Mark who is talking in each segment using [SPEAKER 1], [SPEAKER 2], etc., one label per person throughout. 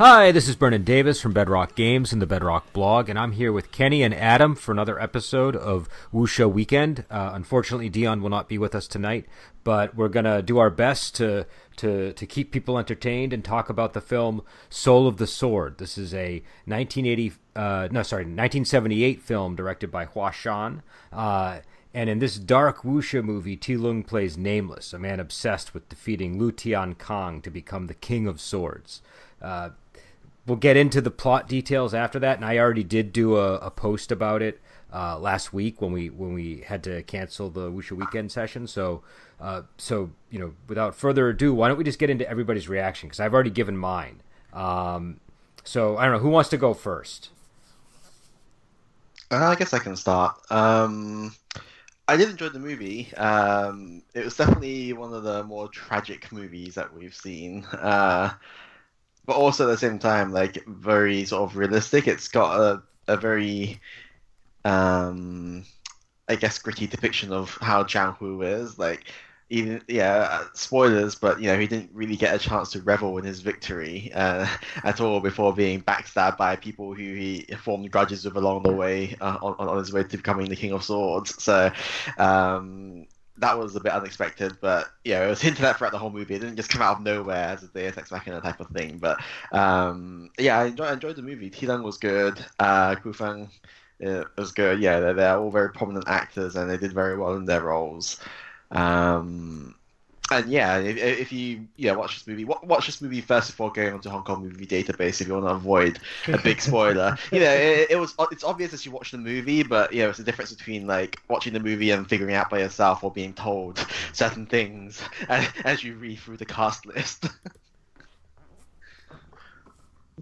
[SPEAKER 1] Hi, this is Brennan Davis from Bedrock Games and the Bedrock blog, and I'm here with Kenny and Adam for another episode of Wuxia Weekend. Unfortunately, Dion will not be with us tonight, but we're going to do our best to keep people entertained and talk about the film Soul of the Sword. This is a 1978 film directed by Hua Shan. And in this dark wuxia movie, Ti Lung plays Nameless, a man obsessed with defeating Lu Tiankang to become the King of Swords. We'll get into the plot details after that, and I already did do a post about it last week when we had to cancel the Wuxia Weekend session. So without further ado, why don't we just get into everybody's reaction? Because I've already given mine. So I don't know, who wants to go first?
[SPEAKER 2] I guess I can start. I did enjoy the movie. It was definitely one of the more tragic movies that we've seen. But also at the same time, like very sort of realistic. It's got a very, I guess, gritty depiction of how Jiang Hu is. Like, even spoilers, but he didn't really get a chance to revel in his victory at all before being backstabbed by people who he formed grudges with along the way on his way to becoming the King of Swords. So. That was a bit unexpected, but it was hinted at throughout the whole movie. It didn't just come out of nowhere as a Deus Ex Machina type of thing. But I enjoyed the movie. Tilang was good. Ku Feng was good. Yeah, they're all very prominent actors, and they did very well in their roles. And yeah, if you watch this movie, watch this movie first before going onto Hong Kong Movie Database if you want to avoid a big spoiler. It's obvious as you watch the movie, but it's the difference between like watching the movie and figuring out by yourself or being told certain things as you read through the cast list.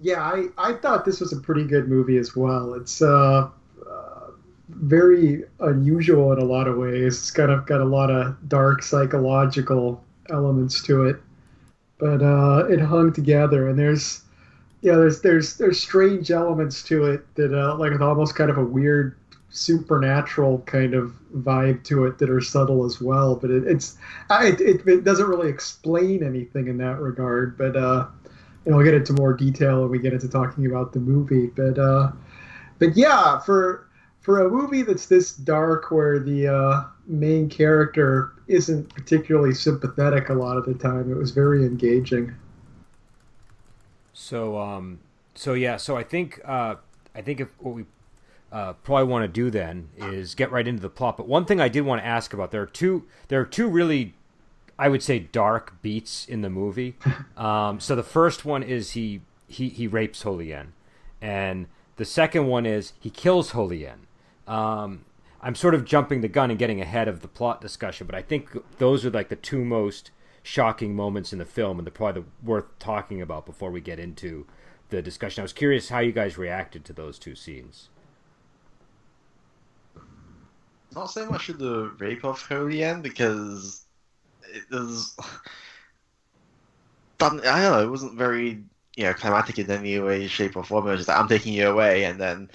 [SPEAKER 3] Yeah, I thought this was a pretty good movie as well. It's very unusual in a lot of ways. It's got a lot of dark psychological elements to it, but it hung together. And there's strange elements to it that like with almost kind of a weird supernatural kind of vibe to it that are subtle as well. But it doesn't really explain anything in that regard. But I'll get into more detail when we get into talking about the movie. But yeah, for a movie that's this dark, where the main character isn't particularly sympathetic a lot of the time, it was very engaging.
[SPEAKER 1] So I think if what we probably want to do then is get right into the plot. But one thing I did want to ask about, there are two really, I would say, dark beats in the movie. So the first one is he rapes Holian, and the second one is he kills Holian. I'm sort of jumping the gun and getting ahead of the plot discussion, but I think those are like the two most shocking moments in the film, and they're probably worth talking about before we get into the discussion. I was curious how you guys reacted to those two scenes.
[SPEAKER 2] Not so much of the rape of Holian because it was done. I don't know. It wasn't very climatic in any way, shape, or form. It was just like, I'm taking you away, and then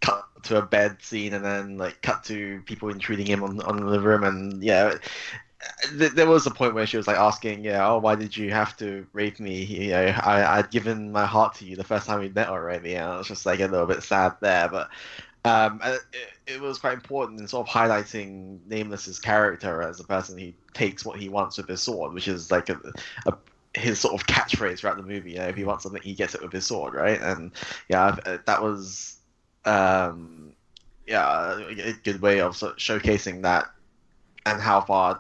[SPEAKER 2] cut to a bed scene, and then like cut to people intruding him on the room, and there was a point where she was like asking, oh, why did you have to rape me? I'd given my heart to you the first time we met already, and I was just like a little bit sad there, but. It was quite important in sort of highlighting Nameless's character as a person who takes what he wants with his sword, which is like his sort of catchphrase throughout the movie. If he wants something, he gets it with his sword, right? And that was a good way of sort of showcasing that, and how far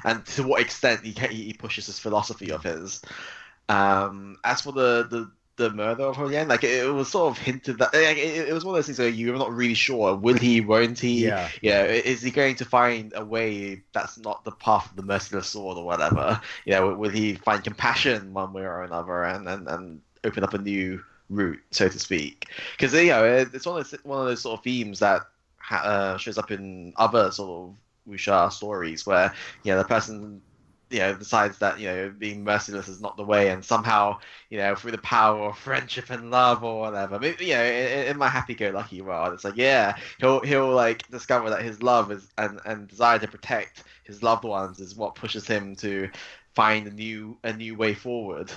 [SPEAKER 2] and to what extent he pushes this philosophy of his. As for the murder of Holian, like it was sort of hinted that like, it was one of those things where you're not really sure, will he, won't he?
[SPEAKER 1] Yeah.
[SPEAKER 2] Is he going to find a way that's not the path of the merciless sword or whatever? Will he find compassion one way or another, and open up a new route, so to speak? Because it's one of those sort of themes that shows up in other sort of wuxia stories where the person decides that being merciless is not the way, and somehow through the power of friendship and love or whatever, maybe, in my happy-go-lucky world, it's like he'll like discover that his love is and desire to protect his loved ones is what pushes him to find a new way forward.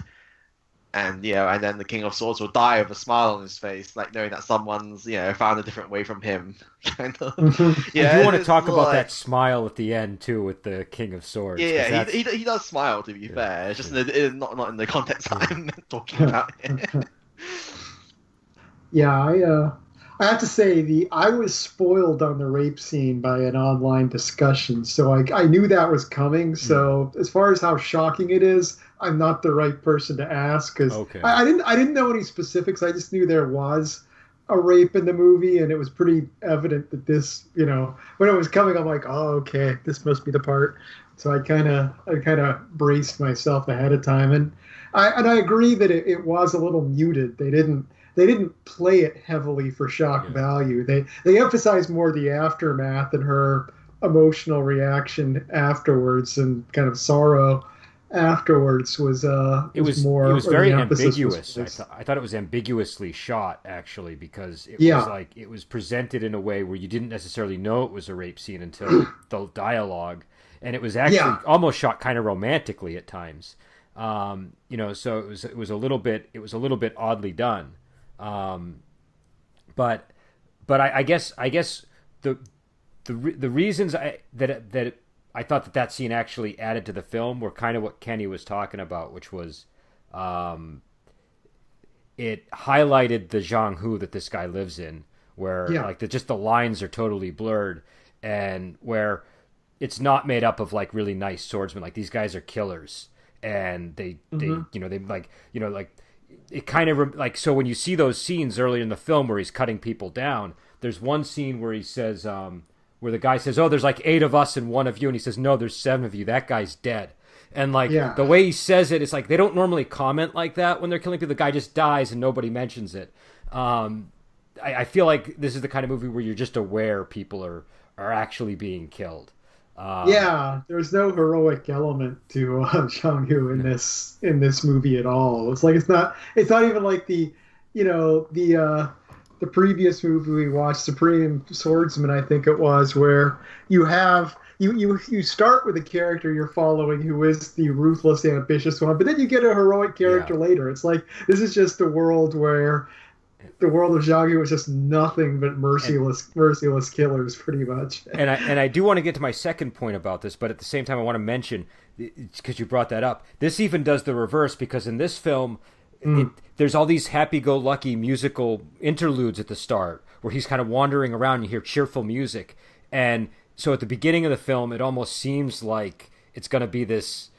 [SPEAKER 2] and and then the King of Swords will die with a smile on his face, like knowing that someone's found a different way from him, kind of.
[SPEAKER 1] I do want to talk about that smile at the end too with the King of Swords.
[SPEAKER 2] Yeah, he does smile. To be fair, it's just not in the context I'm talking about it.
[SPEAKER 3] Yeah, I have to say I was spoiled on the rape scene by an online discussion, so I knew that was coming. So as far as how shocking it is, I'm not the right person to ask because I didn't know any specifics. I just knew there was a rape in the movie, and it was pretty evident that this, when it was coming, I'm like, oh, okay, this must be the part. So I kind of braced myself ahead of time, and I agree that it was a little muted. They didn't play it heavily for shock value. They emphasized more the aftermath and her emotional reaction afterwards and kind of sorrow afterwards was more.
[SPEAKER 1] It was very ambiguous. I thought it was ambiguously shot actually because it was like it was presented in a way where you didn't necessarily know it was a rape scene until the dialogue, and it was actually almost shot kind of romantically at times. So it was a little bit oddly done. But I guess the reasons that I thought that scene actually added to the film were kind of what Kenny was talking about, which was it highlighted the Jianghu that this guy lives in, where just the lines are totally blurred, and where it's not made up of like really nice swordsmen. Like these guys are killers, and they it kind of like, so when you see those scenes earlier in the film where he's cutting people down, there's one scene where he says, where the guy says, oh, there's like 8 of us and 1 of you. And he says, no, there's 7 of you. That guy's dead. And like the way he says it, it's like, they don't normally comment like that when they're killing people. The guy just dies and nobody mentions it. I feel like this is the kind of movie where you're just aware people are actually being killed.
[SPEAKER 3] There's no heroic element to Jianghu in this movie at all. It's like it's not even like the previous movie we watched, Supreme Swordsman, I think it was, where you start with a character you're following who is the ruthless, ambitious one, but then you get a heroic character later. It's like this is just a world where the world of Jianghu is just nothing but merciless killers, pretty much.
[SPEAKER 1] And I do want to get to my second point about this, but at the same time, I want to mention, because you brought that up, this even does the reverse, because in this film, there's all these happy-go-lucky musical interludes at the start, where he's kind of wandering around, and you hear cheerful music, and so at the beginning of the film, it almost seems like it's going to be this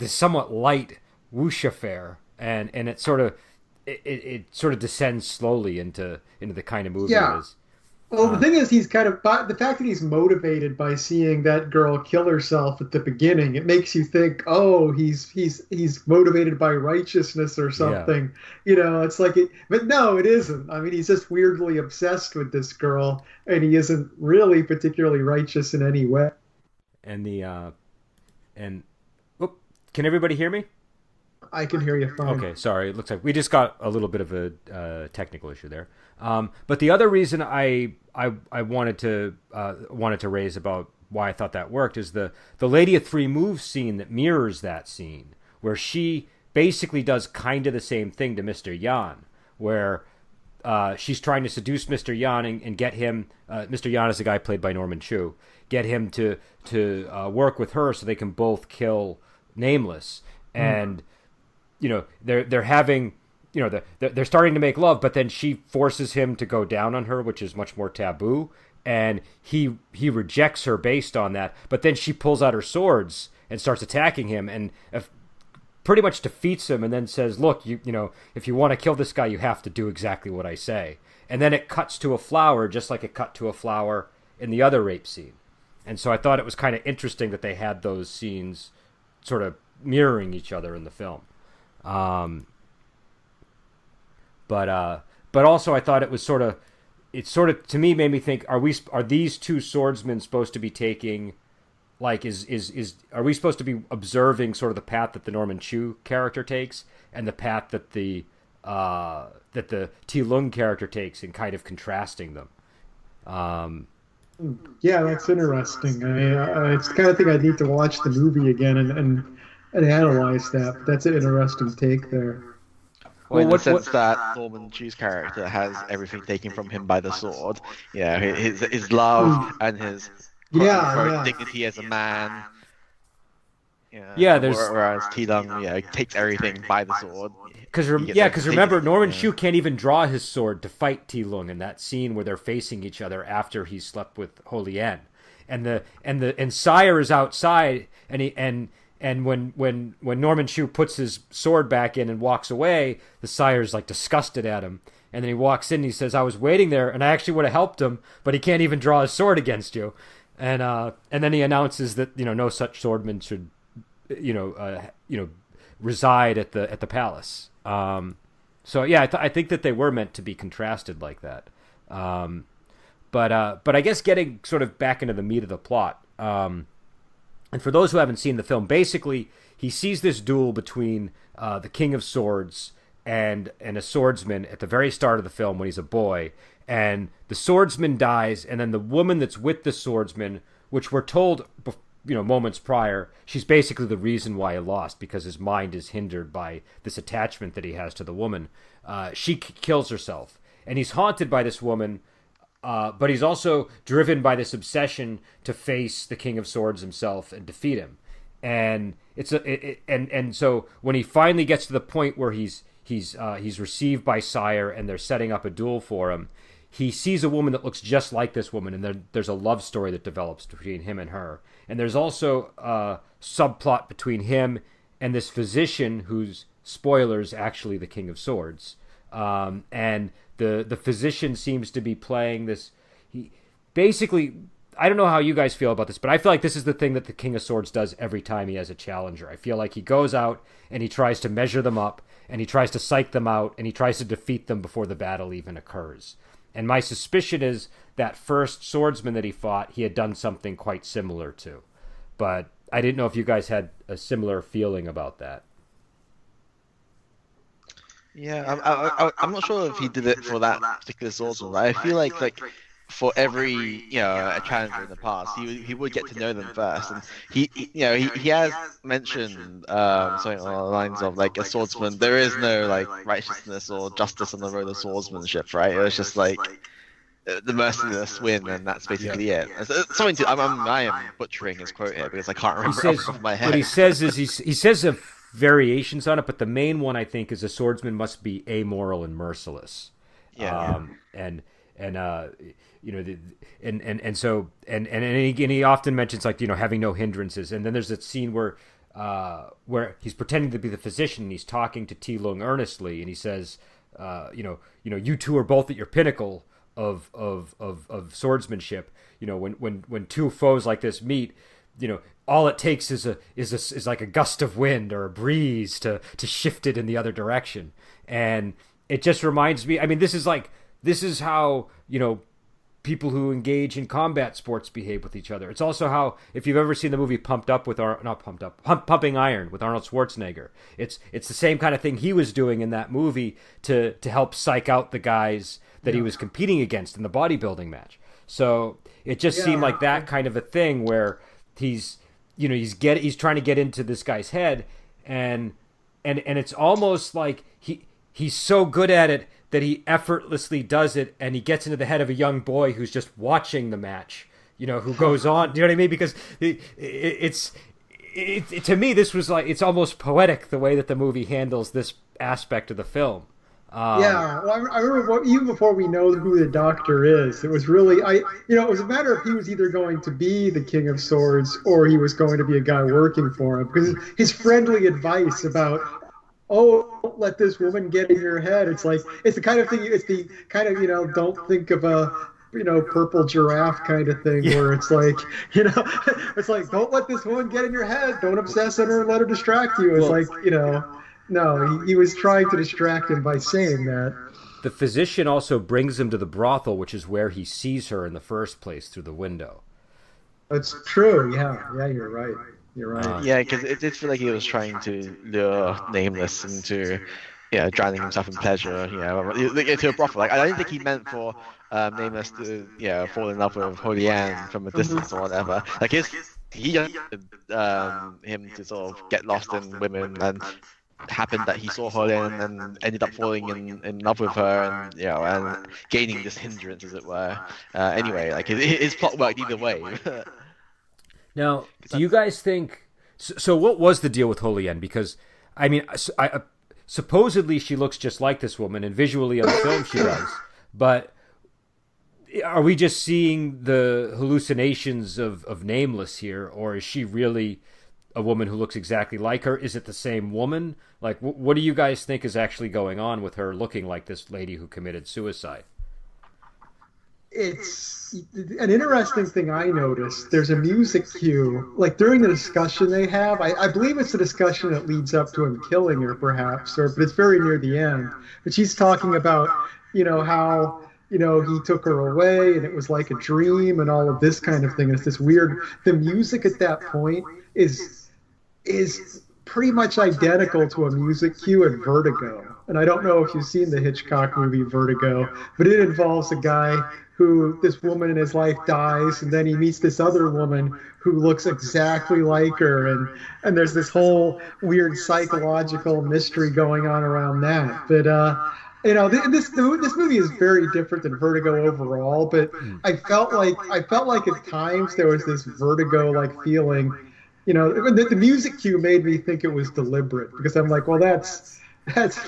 [SPEAKER 1] somewhat light whoosh affair, and it sort of. It sort of descends slowly into the kind of movie it is.
[SPEAKER 3] Well, the thing is, he's kind of the fact that he's motivated by seeing that girl kill herself at the beginning. It makes you think, oh, he's motivated by righteousness or something. It's like it, but no, it isn't. I mean, he's just weirdly obsessed with this girl, and he isn't really particularly righteous in any way.
[SPEAKER 1] And can everybody hear me?
[SPEAKER 3] I can hear you fine.
[SPEAKER 1] Okay, sorry. It looks like we just got a little bit of a technical issue there. But the other reason I wanted to raise about why I thought that worked is the Lady of Three Moves scene that mirrors that scene, where she basically does kind of the same thing to Mr. Yan, where she's trying to seduce Mr. Yan and get him. Mr. Yan is the guy played by Norman Chu. Get him to work with her so they can both kill Nameless. And they're having, they're starting to make love, but then she forces him to go down on her, which is much more taboo, and he rejects her based on that. But then she pulls out her swords and starts attacking him, and pretty much defeats him, and then says, "Look, if you want to kill this guy, you have to do exactly what I say." And then it cuts to a flower, just like it cut to a flower in the other rape scene. And so I thought it was kind of interesting that they had those scenes sort of mirroring each other in the film. But also I thought it sort of to me made me think, are these two swordsmen supposed to be taking, like, are we supposed to be observing sort of the path that the Norman Chu character takes and the path that the Ti Lung character takes, and kind of contrasting them?
[SPEAKER 3] Yeah, that's interesting. It's the kind of thing I need to watch the movie again and analyze that. But that's an interesting take there.
[SPEAKER 2] Well, in the sense that Norman Chu's character has everything taken from him by the sword. Yeah, his love and his quote-unquote dignity as a man.
[SPEAKER 1] Yeah, there's
[SPEAKER 2] whereas T-Lung, takes everything by the sword.
[SPEAKER 1] Because remember, Norman Chu can't even draw his sword to fight T-Lung in that scene where they're facing each other after he slept with Ho Lian, and Sire is outside, and when Norman Chu puts his sword back in and walks away, the Sire's like disgusted at him, and then he walks in and he says, "I was waiting there, and I actually would have helped him, but he can't even draw his sword against you," and then he announces that no such swordman should reside at the palace. So yeah, I think that they were meant to be contrasted like that. But I guess getting sort of back into the meat of the plot. And for those who haven't seen the film, basically he sees this duel between the King of Swords and a swordsman at the very start of the film when he's a boy, and the swordsman dies, and then the woman that's with the swordsman, which we're told moments prior, she's basically the reason why he lost, because his mind is hindered by this attachment that he has to the woman. She kills herself, and he's haunted by this woman, but he's also driven by this obsession to face the King of Swords himself and defeat him. And so when he finally gets to the point where he's received by Sire and they're setting up a duel for him, he sees a woman that looks just like this woman, and there's a love story that develops between him and her. And there's also a subplot between him and this physician whose, spoilers, actually the King of Swords. And the physician seems to be playing this... Basically, I don't know how you guys feel about this, but I feel like this is the thing that the King of Swords does every time he has a challenger. I feel like he goes out and he tries to measure them up, and he tries to psych them out, and he tries to defeat them before the battle even occurs. And my suspicion is that first swordsman that he fought, he had done something quite similar to. But I didn't know if you guys had a similar feeling about that.
[SPEAKER 2] Yeah, I'm not sure if he did it for that particular swordsman. I feel like for every a challenger in the past, he would get to know them first, and he has mentioned something along the lines of like a swordsman. There is no like righteousness or justice on the road of swordsmanship, right? It was just like the merciless win, and that's basically it. Something to I am butchering his quote here because I can't remember off the top of my head.
[SPEAKER 1] What he says is he says variations on it, but the main one I think is a swordsman must be amoral and merciless. And he often mentions like having no hindrances. And then there's that scene where he's pretending to be the physician, and he's talking to T-Lung earnestly, and he says, you two are both at your pinnacle of swordsmanship. When two foes like this meet, all it takes is like a gust of wind or a breeze to shift it in the other direction. And it just reminds me, I mean, this is how people who engage in combat sports behave with each other. It's also how, if you've ever seen the movie Pumping Iron with Arnold Schwarzenegger, it's the same kind of thing he was doing in that movie to help psych out the guys that he was competing against in the bodybuilding match. So it just seemed like that kind of a thing where he's trying to get into this guy's head, and it's almost like he's so good at it that he effortlessly does it, and he gets into the head of a young boy who's just watching the match, who goes on. Do you know what I mean? Because it's to me, this was like, it's almost poetic the way that the movie handles this aspect of the film.
[SPEAKER 3] Well, I remember even before we know who the Doctor is, it was really, it was a matter of he was either going to be the King of Swords or he was going to be a guy working for him, because his friendly advice about, don't let this woman get in your head. It's like, it's the kind of thing, it's the kind of, don't think of a, purple giraffe kind of thing, where it's like, it's like, don't let this woman get in your head. Don't obsess on her and let her distract you. It's no, he was trying to distract him by saying that.
[SPEAKER 1] The physician also brings him to the brothel, which is where he sees her in the first place through the window.
[SPEAKER 3] That's true. Yeah, you're right. You're right.
[SPEAKER 2] Because it did feel like he was trying to lure Nameless into, drowning himself in pleasure, to a brothel. Like, I don't think he meant for Nameless to, fall in love with Ho Lian from a distance or whatever. Like, he wanted him to sort of get lost in women and happened that he saw her and ended up falling in love with her, and and gaining this hindrance, as it were. Anyway, like his plot worked either way.
[SPEAKER 1] Now, do you guys think? So, what was the deal with Holian? Because, I mean, supposedly she looks just like this woman, and visually on the film she does. But are we just seeing the hallucinations of Nameless here, or is she really a woman who looks exactly like her? Is it the same woman? Like, what do you guys think is actually going on with her looking like this lady who committed suicide?
[SPEAKER 3] It's an interesting thing I noticed. There's a music cue, like during the discussion they have. I believe it's the discussion that leads up to him killing her, perhaps, but it's very near the end. But she's talking about, how, he took her away and it was like a dream and all of this kind of thing. It's this weird. The music at that point is pretty much identical to a music cue in Vertigo. And I don't know if you've seen the Hitchcock movie Vertigo, but it involves a guy who, this woman in his life dies, and then he meets this other woman who looks exactly like her, and there's this whole weird psychological mystery going on around that. But this movie is very different than Vertigo overall. But I felt like at times there was this Vertigo-like feeling. The music cue made me think it was deliberate, because I'm like, well, that's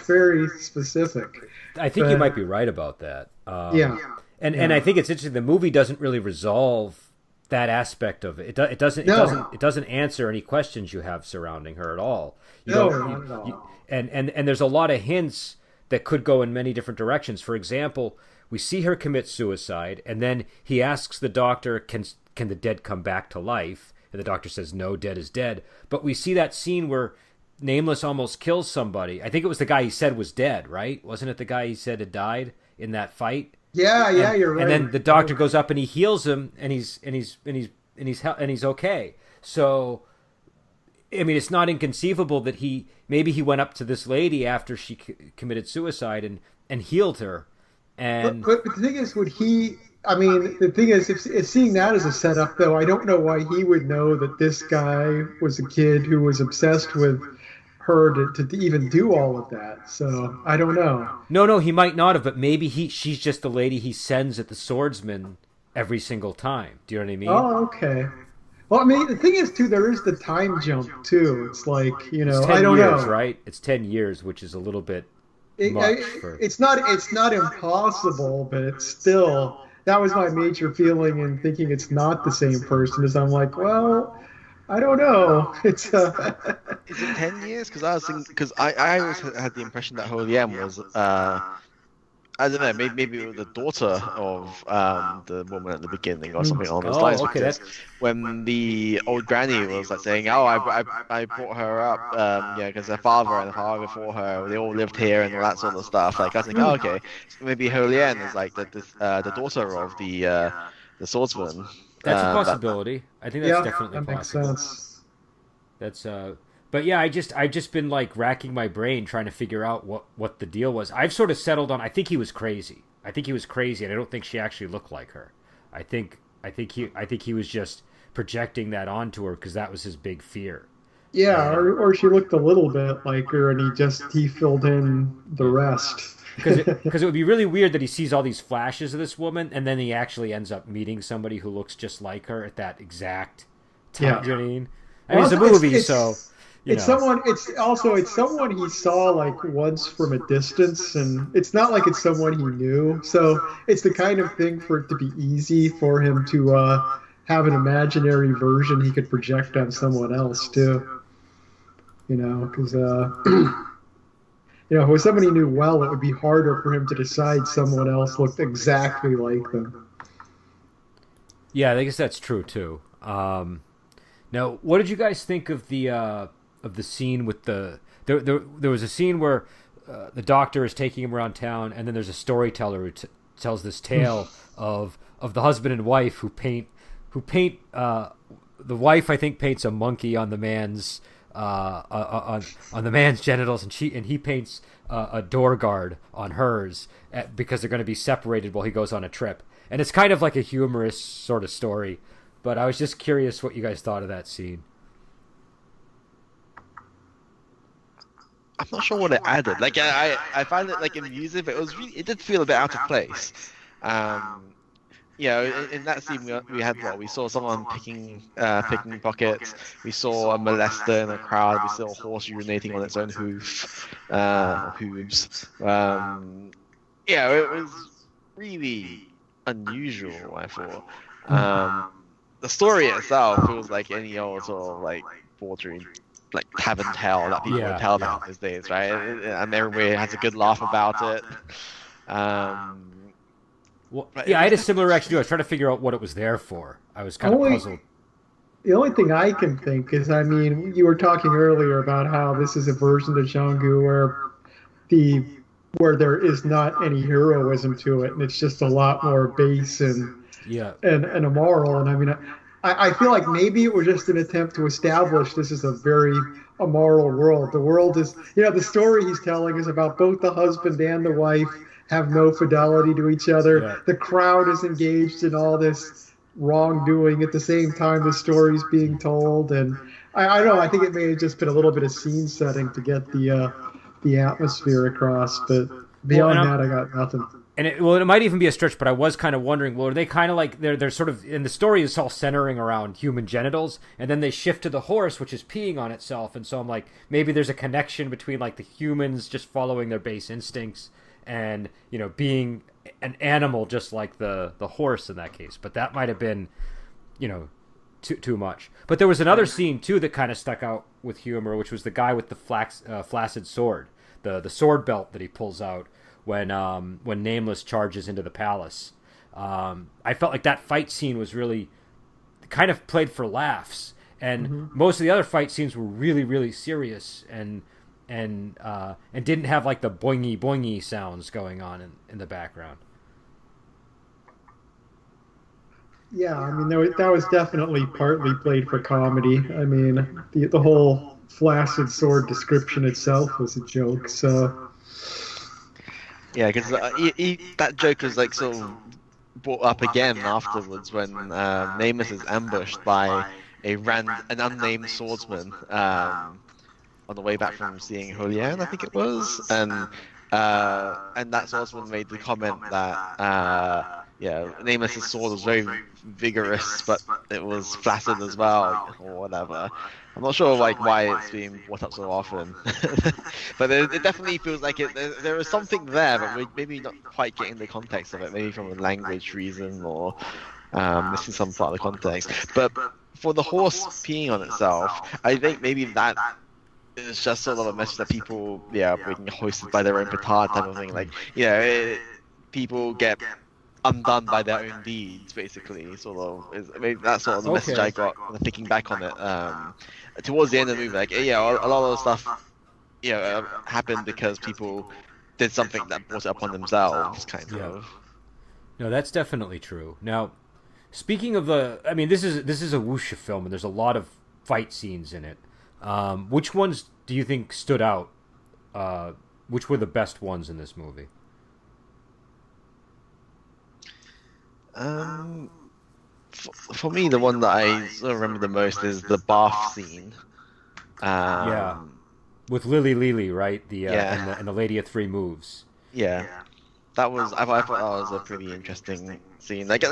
[SPEAKER 3] very specific.
[SPEAKER 1] I think you might be right about that.
[SPEAKER 3] Yeah.
[SPEAKER 1] And I think it's interesting. The movie doesn't really resolve that aspect of it. It doesn't answer any questions you have surrounding her at all.
[SPEAKER 3] Not at all.
[SPEAKER 1] And there's a lot of hints that could go in many different directions. For example, we see her commit suicide, and then he asks the doctor, can the dead come back to life? And the doctor says, no, dead is dead. But we see that scene where Nameless almost kills somebody. I think it was the guy he said was dead, right? Wasn't it the guy he said had died in that fight?
[SPEAKER 3] Yeah, you're right.
[SPEAKER 1] And then the doctor goes up and he heals him, and he's okay. So, I mean, it's not inconceivable that maybe he went up to this lady after she committed suicide and healed her. And
[SPEAKER 3] but the thing is, the thing is, if seeing that as a setup, though, I don't know why he would know that this guy was a kid who was obsessed with her to even do all of that. So I don't know.
[SPEAKER 1] No, he might not have, but maybe she's just the lady he sends at the swordsman every single time. Do you know what I mean?
[SPEAKER 3] Oh, okay. Well, I mean, the thing is, too, there is the time jump, too. It's like,
[SPEAKER 1] it's 10
[SPEAKER 3] I don't
[SPEAKER 1] years,
[SPEAKER 3] know.
[SPEAKER 1] Right? It's 10 years, which is a little bit
[SPEAKER 3] It's not impossible, but it's still, that was my major feeling in thinking it's not the same person, is I'm like, well, I don't know. It's
[SPEAKER 2] Is it 10 years? Because I was thinking, because I always had the impression that Holy M was I don't know, maybe it was the daughter of the woman at the beginning or something along those lines.
[SPEAKER 1] Okay,
[SPEAKER 2] because when the old granny was like saying, "Oh, I brought her up, because her father and her father before her, they all lived here and all that sort of stuff." Like I was thinking, oh, okay, so maybe Holian is like the daughter of the swordsman.
[SPEAKER 1] That's a possibility. I think that's definitely
[SPEAKER 3] that makes
[SPEAKER 1] possible.
[SPEAKER 3] sense.
[SPEAKER 1] That's But yeah, I've just been like racking my brain trying to figure out what the deal was. I've sort of settled on, I think he was crazy. I think he was crazy, and I don't think she actually looked like her. I think he was just projecting that onto her because that was his big fear.
[SPEAKER 3] Yeah, or she looked a little bit like her, and he filled in the rest.
[SPEAKER 1] Because it would be really weird that he sees all these flashes of this woman, and then he actually ends up meeting somebody who looks just like her at that exact time.
[SPEAKER 3] Yeah.
[SPEAKER 1] Do you know what I mean? I mean, it's a movie, so...
[SPEAKER 3] It's someone he saw like once from a distance, and it's not like it's someone he knew. So it's the kind of thing for it to be easy for him to have an imaginary version he could project on someone else too. Because if it was somebody he knew well, it would be harder for him to decide someone else looked exactly like them.
[SPEAKER 1] Yeah, I guess that's true too. Now, what did you guys think of the scene with there was a scene where the doctor is taking him around town, and then there's a storyteller who tells this tale of the husband and wife who paint the wife, I think, paints a monkey on the man's on the man's genitals, and he paints a door guard on hers because they're going to be separated while he goes on a trip, and it's kind of like a humorous sort of story. But I was just curious what you guys thought of that scene.
[SPEAKER 2] I'm not sure what it added. Like I find it like amusing, but it did feel a bit out of place. In that scene we had we saw someone picking pockets. We saw a molester in a crowd. We saw a horse urinating on its own hooves. It was really unusual, I thought. The story itself feels like any old sort of like bordering like tavern tale that people would tell about these days, right? And everybody has a good laugh about it.
[SPEAKER 1] I had a similar reaction too. I was trying to figure out what it was there for. I was kind of puzzled.
[SPEAKER 3] The only thing I can think is, I mean, you were talking earlier about how this is a version of Zhanggu where there is not any heroism to it, and it's just a lot more base and immoral. And I mean, I feel like maybe it was just an attempt to establish this is a very immoral world. The world is, the story he's telling is about both the husband and the wife have no fidelity to each other. Yeah. The crowd is engaged in all this wrongdoing at the same time the story's being told. And I don't know, I think it may have just been a little bit of scene setting to get the atmosphere across. But beyond that, I got nothing.
[SPEAKER 1] And it might even be a stretch, but I was kind of wondering, well, are they kind of like, they're sort of, in the story is all centering around human genitals, and then they shift to the horse, which is peeing on itself, and so I'm like, maybe there's a connection between like the humans just following their base instincts and, being an animal just like the horse in that case. But that might have been, too much. But there was another scene, too, that kind of stuck out with humor, which was the guy with the flaccid sword, the sword belt that he pulls out when Nameless charges into the palace. I felt like that fight scene was really kind of played for laughs, and most of the other fight scenes were really, really serious and didn't have like the boingy boingy sounds going on in the background.
[SPEAKER 3] Yeah, I mean that was definitely partly played for comedy. I mean the whole flaccid sword description itself was a joke, so.
[SPEAKER 2] Yeah, because that joke was like sort of brought up again afterwards when Nameless is ambushed by an unnamed swadsman on the way back from seeing Julian, I think it was, and that swordsman made the comment that Nameless's sword was very vigorous, but it was flaccid as well, or whatever. I'm not sure why it's being brought up so often, but it definitely feels like there is something there, but we're maybe not quite getting the context of it, maybe from a language reason or missing some part of the context. But for the horse peeing on itself, I think maybe that is just sort of a message that people, being hoisted by their own petard type of thing. Like, people get undone by their own deeds, basically. Sort of, maybe that's sort of the message I got when thinking back on it. Towards the end of the movie, like, a lot of the stuff, happened because people did something that brought it upon themselves, kind of.
[SPEAKER 1] No, that's definitely true. Now, speaking of this is a wuxia film, and there's a lot of fight scenes in it. Which ones do you think stood out? Which were the best ones in this movie?
[SPEAKER 2] For me, the one that I sort of remember the most is the bath scene.
[SPEAKER 1] With Lily, right? And the Lady of Three Moves.
[SPEAKER 2] Yeah, I thought that was a pretty interesting scene. Like,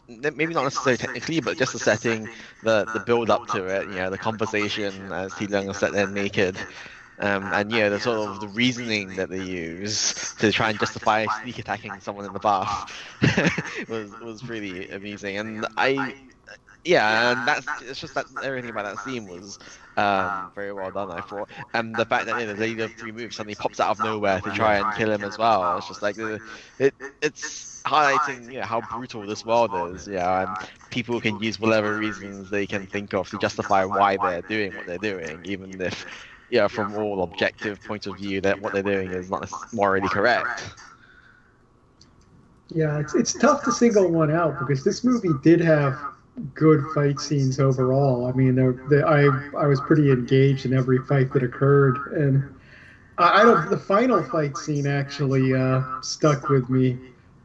[SPEAKER 2] maybe not necessarily technically, but just the setting, the build up to it. The conversation as T Leung is sat there naked. And the sort of the reasoning that they use to try and justify sneak attacking someone in the bath was really amusing. And it's just that everything about that scene was very well done, I thought. And the fact that the Lady of Three Moves suddenly pops out of nowhere to try and kill him as well. It's just like it's highlighting how brutal this world is. And people can use whatever reasons they can think of to justify why they're doing what they're doing, even if from all objective point of view that what they're doing is not morally correct.
[SPEAKER 3] Yeah, it's tough to single one out because this movie did have good fight scenes overall. I mean, I was pretty engaged in every fight that occurred, and the final fight scene actually stuck with me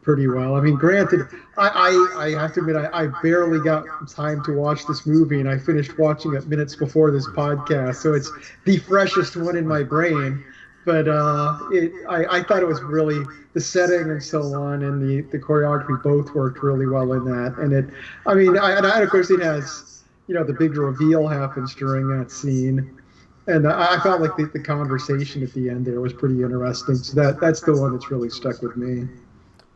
[SPEAKER 3] pretty well. I mean, granted, I have to admit I barely got time to watch this movie, and I finished watching it minutes before this podcast, so it's the freshest one in my brain. but I thought it was really the setting and so on, and the choreography both worked really well in that. And of course it has, the big reveal happens during that scene, and I felt like the conversation at the end there was pretty interesting. So that's the one that's really stuck with me.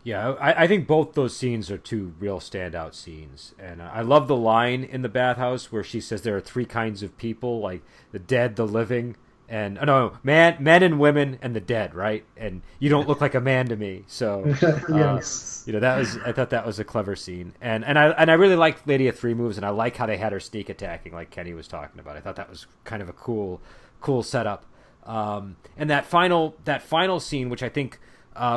[SPEAKER 1] Yeah, I think both those scenes are two real standout scenes, and I love the line in the bathhouse where she says there are three kinds of people, like the dead, the living, and no, men and women and the dead, right? And you don't look like a man to me, so
[SPEAKER 3] Yes.
[SPEAKER 1] I thought that was a clever scene, and I really liked Lady of Three Moves, and I like how they had her sneak attacking, like Kenny was talking about. I thought that was kind of a cool setup, and that final scene, which I think.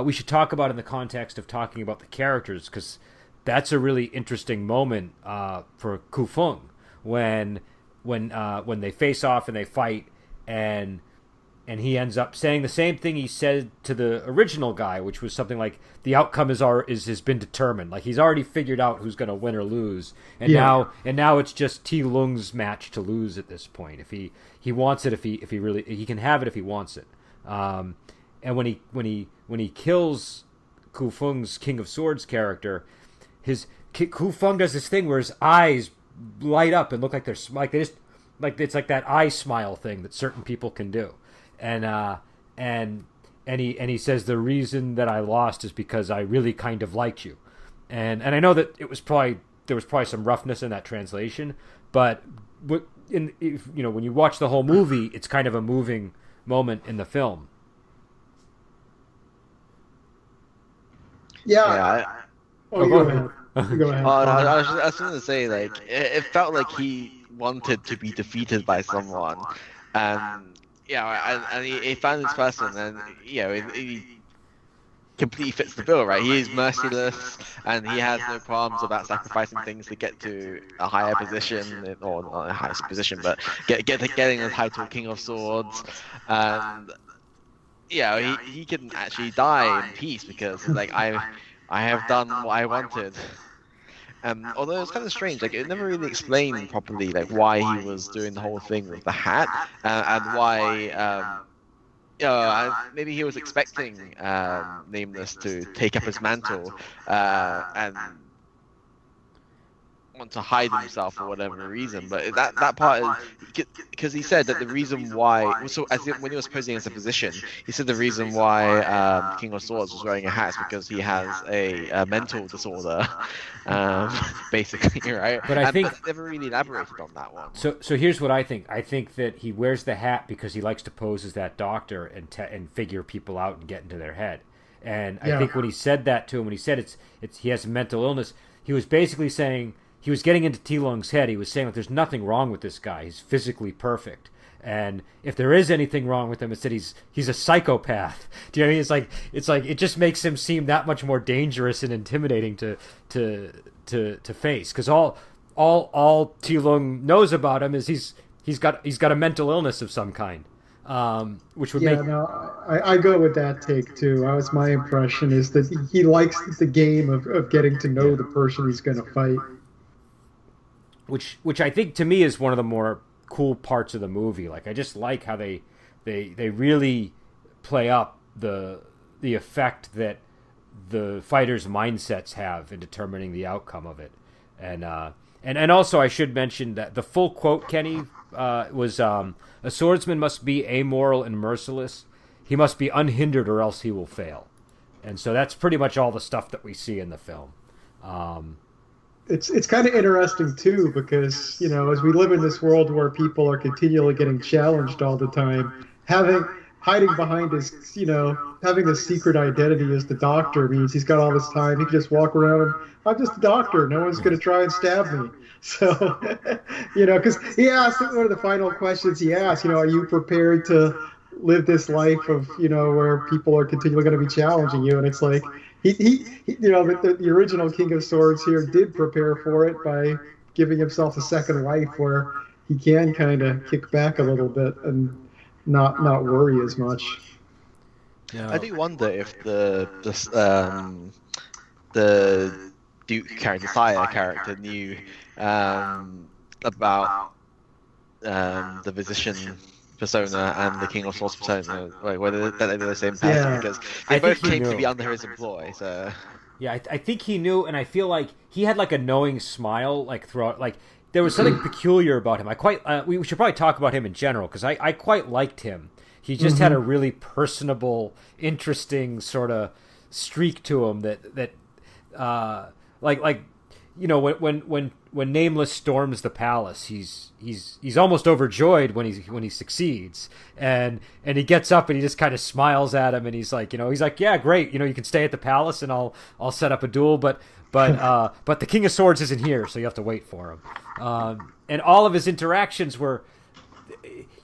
[SPEAKER 1] We should talk about in the context of talking about the characters, because that's a really interesting moment for Ku Feng when they face off and they fight, and he ends up saying the same thing he said to the original guy, which was something like the outcome has been determined, like he's already figured out who's going to win or lose, and now it's just T Lung's match to lose at this point. If he wants it, if he really he can have it if he wants it. And when he kills Ku Feng's King of Swords character, Ku Feng does this thing where his eyes light up and look like it's like that eye smile thing that certain people can do, and he says the reason that I lost is because I really kind of liked you, and I know that there was probably some roughness in that translation, but when you watch the whole movie, it's kind of a moving moment in the film.
[SPEAKER 3] Yeah.
[SPEAKER 2] Go
[SPEAKER 3] ahead. Go ahead.
[SPEAKER 2] Oh, no, I was just going to say, like, it felt like he wanted to be defeated by someone, and he found this person, and he completely fits the bill, right? He is merciless, and he has no qualms about sacrificing things to get to a higher position, or not a higher position, but getting the title King of Swords, and he can actually die in peace because like I have done what I wanted. Although it's kind of strange, like it never really explained properly like why he was doing the whole thing with the hat, and why maybe he was expecting Nameless to take up his mantle and want to hide himself for whatever reason, but that part is because he said that the reason why, so as when he was posing as a physician, he said the reason why King of Swords was wearing a hat is because he has a mental disorder, basically, right?
[SPEAKER 1] But I think
[SPEAKER 2] but never really elaborated on that one.
[SPEAKER 1] So here's what I think. I think that he wears the hat because he likes to pose as that doctor and figure people out and get into their head. And I think when he said that to him, when he said he has a mental illness, he was basically saying. He was getting into T Lung's head. He was saying that there's nothing wrong with this guy. He's physically perfect. And if there is anything wrong with him, it's that he's a psychopath. Do you know what I mean? It's like it just makes him seem that much more dangerous and intimidating to face. Because all T Lung knows about him is he's got a mental illness of some kind. Which would make.
[SPEAKER 3] No, I go with that take too. That was my impression, is that he likes the game of getting to know the person he's going to fight.
[SPEAKER 1] Which I think to me is one of the more cool parts of the movie. Like I just like how they really play up the effect that the fighters' mindsets have in determining the outcome of it. And also I should mention that the full quote, Kenny, was a swordsman must be amoral and merciless. He must be unhindered or else he will fail. And so that's pretty much all the stuff that we see in the film.
[SPEAKER 3] It's kind of interesting too, because as we live in this world where people are continually getting challenged all the time, hiding behind his having this secret identity as the doctor means he's got all this time. He can just walk around and I'm just a doctor. No one's going to try and stab me. So because he asked one of the final questions he asked, are you prepared to live this life of where people are continually going to be challenging you? And it's like the original King of Swords here did prepare for it by giving himself a second life where he can kind of kick back a little bit and not worry as much.
[SPEAKER 2] I do wonder if the Duke character, Sire character, knew about the physician persona and the King of Swords persona, like whether they're the same person,
[SPEAKER 3] Yeah.
[SPEAKER 2] because
[SPEAKER 1] I
[SPEAKER 2] they
[SPEAKER 1] think
[SPEAKER 2] both
[SPEAKER 1] he
[SPEAKER 2] came to
[SPEAKER 1] knew.
[SPEAKER 2] be under his employ. So
[SPEAKER 1] Yeah, I think he knew, and I feel like he had like a knowing smile, like throughout. Like there was something peculiar about him. I quite. We should probably talk about him in general because I quite liked him. He just had a really personable, interesting sort of streak to him that like you know when Nameless storms the palace, he's almost overjoyed when he succeeds, and he gets up and he just kind of smiles at him, and he's like yeah, great, you can stay at the palace and I'll set up a duel, but the King of Swords isn't here, so you have to wait for him. And all of his interactions were,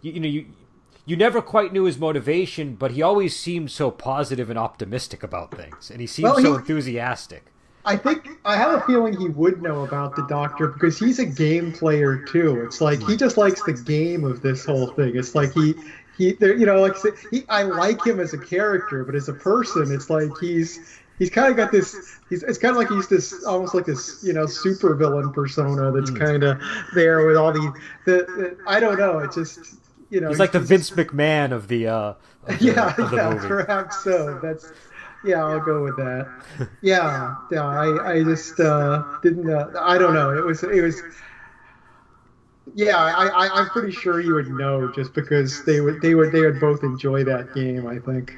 [SPEAKER 1] you never quite knew his motivation, but he always seemed so positive and optimistic about things, and he seemed so enthusiastic.
[SPEAKER 3] I think I have a feeling he would know about the Doctor because he's a game player too. It's like he just likes the game of this whole thing. It's like I like him as a character, but as a person, it's like he's kind of got this. It's kind of like he's this almost like this super villain persona that's kind of there with all the I don't know. It just
[SPEAKER 1] he's like the Vince McMahon of the movie.
[SPEAKER 3] Perhaps so. Yeah, I'll go with that. Yeah. I just didn't. I don't know. It was. Yeah, I'm pretty sure you would know just because they would both enjoy that game. I think.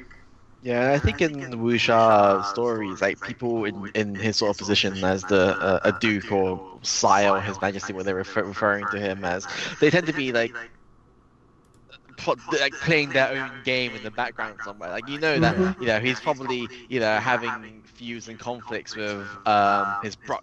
[SPEAKER 2] yeah, I think in Wu Sha stories, like people in his sort of position as a duke or sire or His Majesty, what they're referring to him as, they tend to be like playing their own game in the background somewhere. Like that he's probably having feuds and conflicts with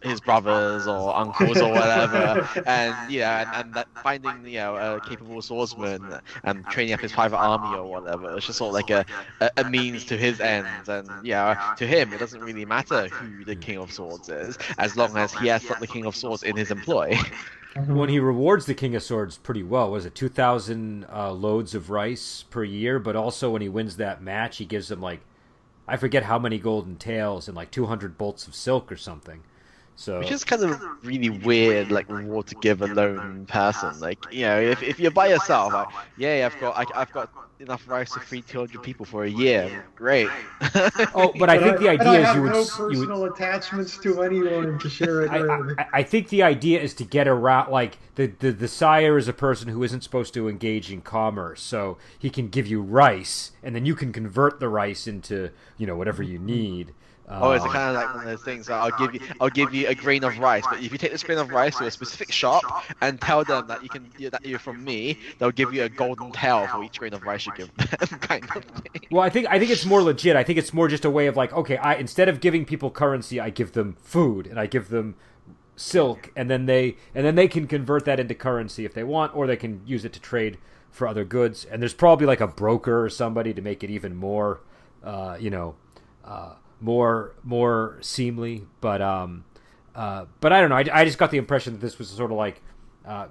[SPEAKER 2] his brothers or uncles or whatever, and and that finding a capable swordsman and training up his private army or whatever. It's just sort of like a means to his ends, and to him it doesn't really matter who the King of Swords is as long as he has got the King of Swords in his employ.
[SPEAKER 1] When he rewards the King of Swords pretty well, was it 2,000 loads of rice per year? But also when he wins that match, he gives him I forget how many golden tails and 200 bolts of silk or something. So
[SPEAKER 2] which is kind of really weird, reward to give a lone person. If you're by yourself, I've got enough rice to feed 200 people for a year. Great.
[SPEAKER 1] Oh, but I think the idea is
[SPEAKER 3] you would no personal attachments to anyone to share it with.
[SPEAKER 1] I think the idea is to get around, the sire is a person who isn't supposed to engage in commerce, so he can give you rice, and then you can convert the rice into whatever you need.
[SPEAKER 2] It's kind of like one of those things. I'll give you a grain of rice, but if you take this grain of rice to a specific shop and tell them that that you're from me, they'll give you a golden tail for each grain of rice you give them, kind of thing.
[SPEAKER 1] Well, I think it's more legit. I think it's more just a way of instead of giving people currency, I give them food and I give them silk, and then they can convert that into currency if they want, or they can use it to trade for other goods. And there's probably a broker or somebody to make it even more, more seemly, but I don't know. I just got the impression that this was sort of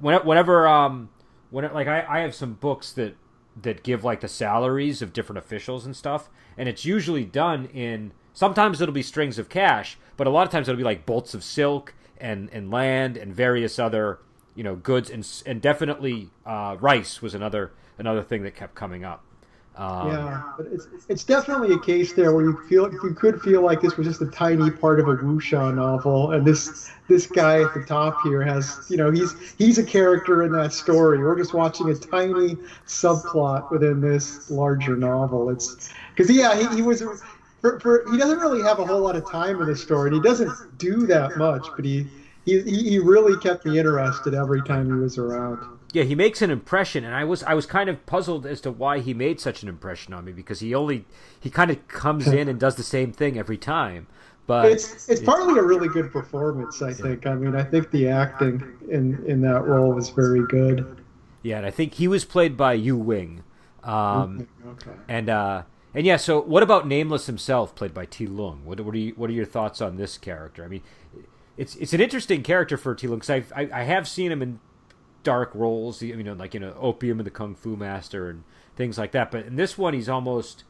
[SPEAKER 1] whenever I have some books that give the salaries of different officials and stuff, and it's usually done in, sometimes it'll be strings of cash, but a lot of times it'll be bolts of silk and land and various other goods, and definitely rice was another thing that kept coming up.
[SPEAKER 3] But it's definitely a case there where you could feel like this was just a tiny part of a Wu Sha novel, and this guy at the top here has he's a character in that story. We're just watching a tiny subplot within this larger novel. It's because he was he doesn't really have a whole lot of time in the story, and he doesn't do that much, but he really kept me interested every time he was around.
[SPEAKER 1] Yeah, he makes an impression, and I was kind of puzzled as to why he made such an impression on me, because he kind of comes in and does the same thing every time. But
[SPEAKER 3] it's partly a really good performance, I think. I mean, I think the acting in that role was very good.
[SPEAKER 1] Yeah, and I think he was played by Yu Wing.
[SPEAKER 3] Okay.
[SPEAKER 1] And yeah, so what about Nameless himself, played by T. Lung? What are your thoughts on this character? I mean, it's an interesting character for T. Lung, because I have seen him in dark roles, Opium and the Kung Fu Master and things like that. But in this one, he's almost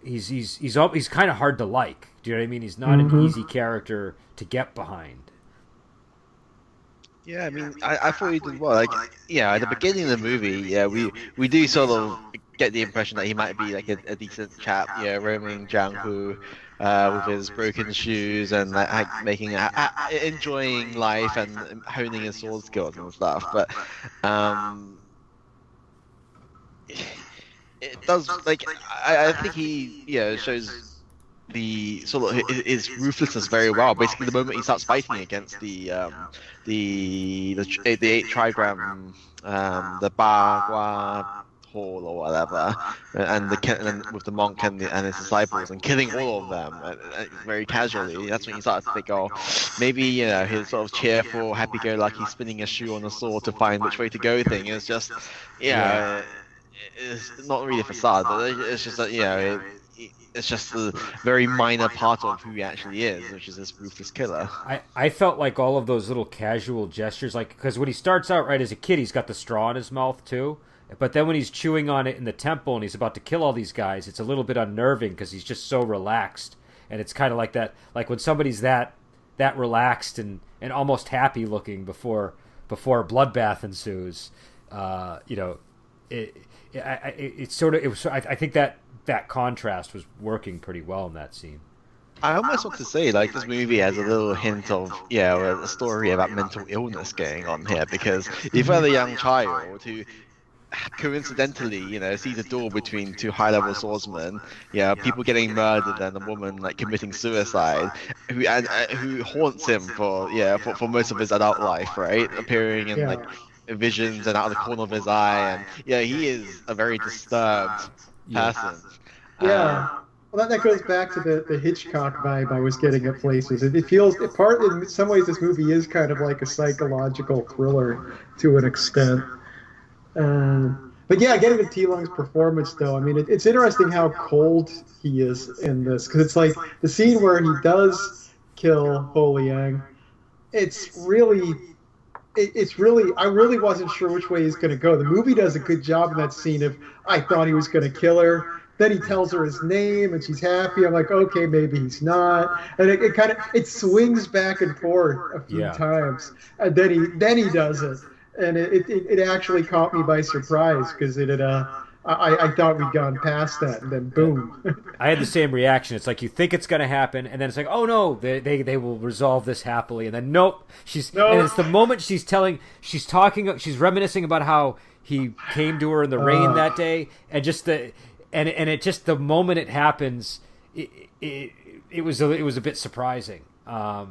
[SPEAKER 1] he's kind of hard to like. Do you know what I mean? He's not an easy character to get behind.
[SPEAKER 2] Yeah, I mean, I thought he did well. Like, yeah, at the beginning of the movie, yeah, we do sort of get the impression that he might be like a decent chap, yeah, roaming Jianghu, with his broken shoes and like making enjoying life and honing his sword skills and stuff. But um, it does like I think he shows the sort of his ruthlessness very well. Basically, the moment he starts fighting against the eight trigram, the Ba Gua Hall or whatever, and with the monk and his disciples and killing all of them very casually. That's when you start to think, oh, maybe his sort of cheerful, happy-go-lucky spinning a shoe on a sword to find which way to go thing is just yeah. It's not really a facade, but it's just that it's just a very minor part of who he actually is, which is this ruthless killer.
[SPEAKER 1] I felt like all of those little casual gestures, like, because when he starts out right as a kid, he's got the straw in his mouth too. But then when he's chewing on it in the temple and he's about to kill all these guys, it's a little bit unnerving because he's just so relaxed. And it's kind of like that, like when somebody's that relaxed and almost happy looking before a bloodbath ensues. It, it's sort of it was. I think that contrast was working pretty well in that scene.
[SPEAKER 2] I almost want to say, like, this movie has a little hint of, a story about mental illness going on here, because you've got a young child who coincidentally, sees a duel between two high-level swordsmen, people getting murdered and a woman, like, committing suicide, who haunts him for most of his adult life, right? Appearing in, like, visions and out of the corner of his eye, and, he is a very disturbed person.
[SPEAKER 3] Yeah. Well, that goes back to the Hitchcock vibe I was getting at places. It feels, in some ways, this movie is kind of like a psychological thriller to an extent. But yeah, getting to T. Lung's performance, though, I mean, it's interesting how cold he is in this, because it's like the scene where he does kill Ho Liang. It's really, I really wasn't sure which way he's going to go. The movie does a good job in that scene of, I thought he was going to kill her. Then he tells her his name, and she's happy. I'm like, okay, maybe he's not. And it swings back and forth a few times, and then he does it, and it actually caught me by surprise, because I thought we'd gone past that, and then boom.
[SPEAKER 1] I had the same reaction. It's like you think it's going to happen, and then it's like, oh no, they will resolve this happily, and then nope. And it's the moment she's reminiscing about how he came to her in the rain that day, and just the moment it happens, it was a bit surprising. But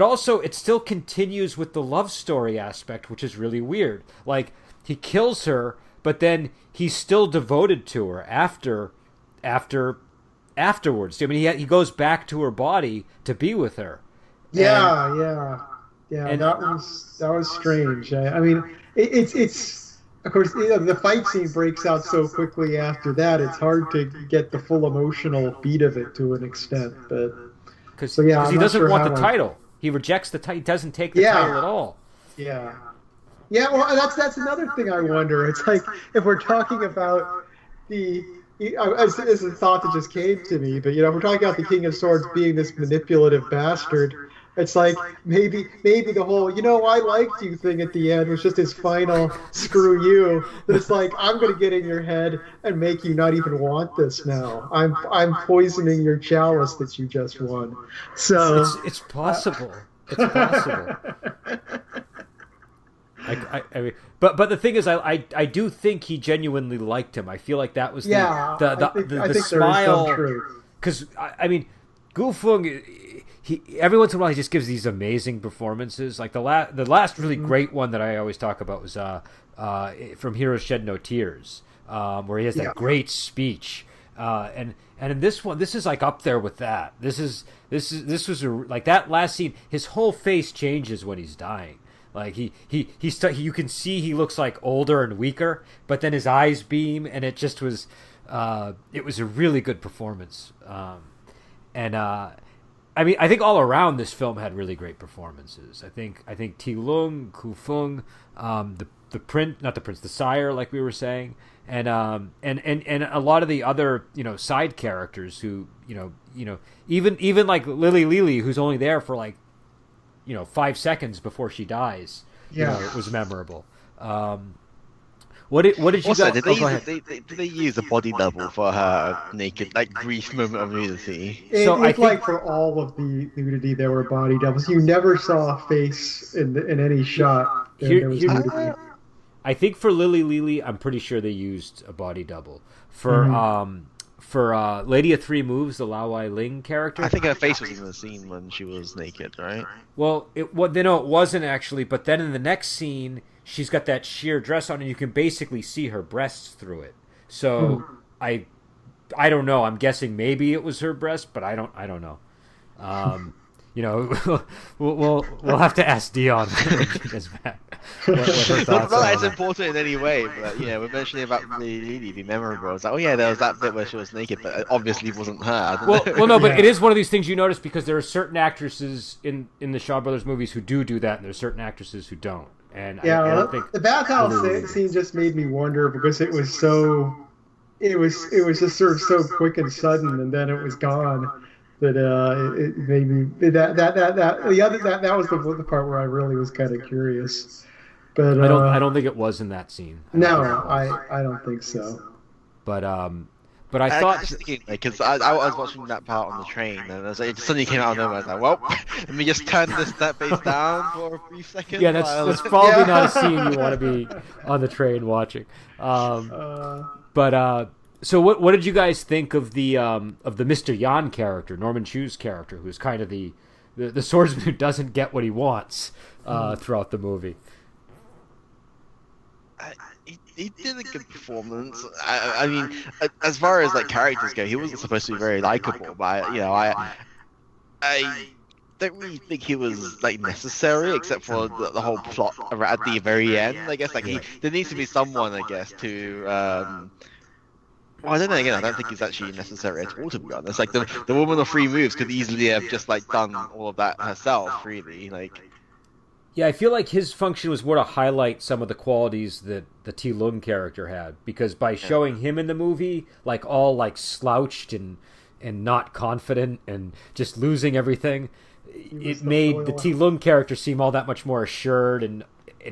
[SPEAKER 1] also it still continues with the love story aspect, which is really weird. Like, he kills her, but then he's still devoted to her afterwards. I mean, he goes back to her body to be with her.
[SPEAKER 3] Yeah. And that was strange. I mean, it's of course, the fight scene breaks out so quickly after that, it's hard to get the full emotional beat of it to an extent. But
[SPEAKER 1] because he doesn't want the title. He rejects the title. He doesn't take the title at all.
[SPEAKER 3] Yeah. Well, that's another thing I wonder. It's like, if we're talking about as a thought that just came to me, but if we're talking about the King of Swords being this manipulative bastard, it's like maybe the whole I liked you thing at the end was just his final screw you. That it's like, I'm going to get in your head and make you not even want this now. I'm poisoning your chalice that you just won. So
[SPEAKER 1] it's possible. It's possible. I mean, but the thing is, I do think he genuinely liked him. I feel like that was the smile. Because I mean, Gu Feng, every once in a while he just gives these amazing performances. Like the last really great one that I always talk about was from Heroes Shed No Tears, where he has that great speech. And in this one, this is like up there with that. This was like that last scene. His whole face changes when he's dying. Like you can see he looks like older and weaker, but then his eyes beam, and it just was it was a really good performance. I mean, I think all around this film had really great performances. I think Ti Lung, Ku Feng, the sire, like we were saying, and a lot of the other side characters who even like Lily, who's only there for like 5 seconds before she dies,
[SPEAKER 3] Yeah.
[SPEAKER 1] it was memorable. What did you
[SPEAKER 2] Also,
[SPEAKER 1] guys?
[SPEAKER 2] did
[SPEAKER 1] Go ahead.
[SPEAKER 2] did they use a body double for her naked, like, brief moment of nudity?
[SPEAKER 1] So I
[SPEAKER 3] It's
[SPEAKER 1] think-
[SPEAKER 3] like for all of the nudity, there were body doubles. You never saw a face in any shot. There was nudity.
[SPEAKER 1] I think for Lily, I'm pretty sure they used a body double. For Lady of Three Moves, the Lao Ai Ling character.
[SPEAKER 2] I think her face was in the scene when she was naked, right?
[SPEAKER 1] Well, it wasn't actually. But then in the next scene, she's got that sheer dress on, and you can basically see her breasts through it. So I don't know. I'm guessing maybe it was her breast, but I don't know. We'll have to ask Dion when she gets back. What her
[SPEAKER 2] Not
[SPEAKER 1] thoughts
[SPEAKER 2] that
[SPEAKER 1] are
[SPEAKER 2] it's
[SPEAKER 1] on it.
[SPEAKER 2] important in any way, but we're mentioning about Lily being memorable. It's like, oh yeah, there was that bit where she was naked, but it obviously wasn't her. I don't know.
[SPEAKER 1] Well, no, but
[SPEAKER 3] Yeah.
[SPEAKER 1] it is one of these things you notice because there are certain actresses in the Shaw Brothers movies who do that, and there are certain actresses who don't. And
[SPEAKER 3] Yeah,
[SPEAKER 1] I don't think
[SPEAKER 3] the bathhouse scene just made me wonder because it was so, it was just sort of so quick and sudden, and then it was gone. That it made me that was the part where I really was kind of curious. But
[SPEAKER 1] I don't think it was in that scene.
[SPEAKER 3] No, I don't think so.
[SPEAKER 1] But I
[SPEAKER 2] I
[SPEAKER 1] thought
[SPEAKER 2] was thinking, because I was watching that part on the train, and it suddenly came out of nowhere. I was like, well, let me just turn that bass down for a brief second.
[SPEAKER 1] yeah, that's probably not a scene you want to be on the train watching. So what did you guys think of the Mr. Yan character, Norman Chu's character, who's kind of the swordsman who doesn't get what he wants throughout the movie?
[SPEAKER 2] He did a good performance. I mean, as far as like characters go, he wasn't supposed to be very likable, but I don't really think he was like necessary, except for the whole plot at the very end. I guess there needs to be someone, I guess, to. Well, I don't know. Again, I don't think he's actually necessary at all, to be honest. Like the woman of three moves could easily have just like done all of that herself, really. Like.
[SPEAKER 1] Yeah, I feel like his function was more to highlight some of the qualities that the T. Lung character had, because by showing him in the movie, like all like slouched and not confident and just losing everything, it made the T. Lung character seem all that much more assured and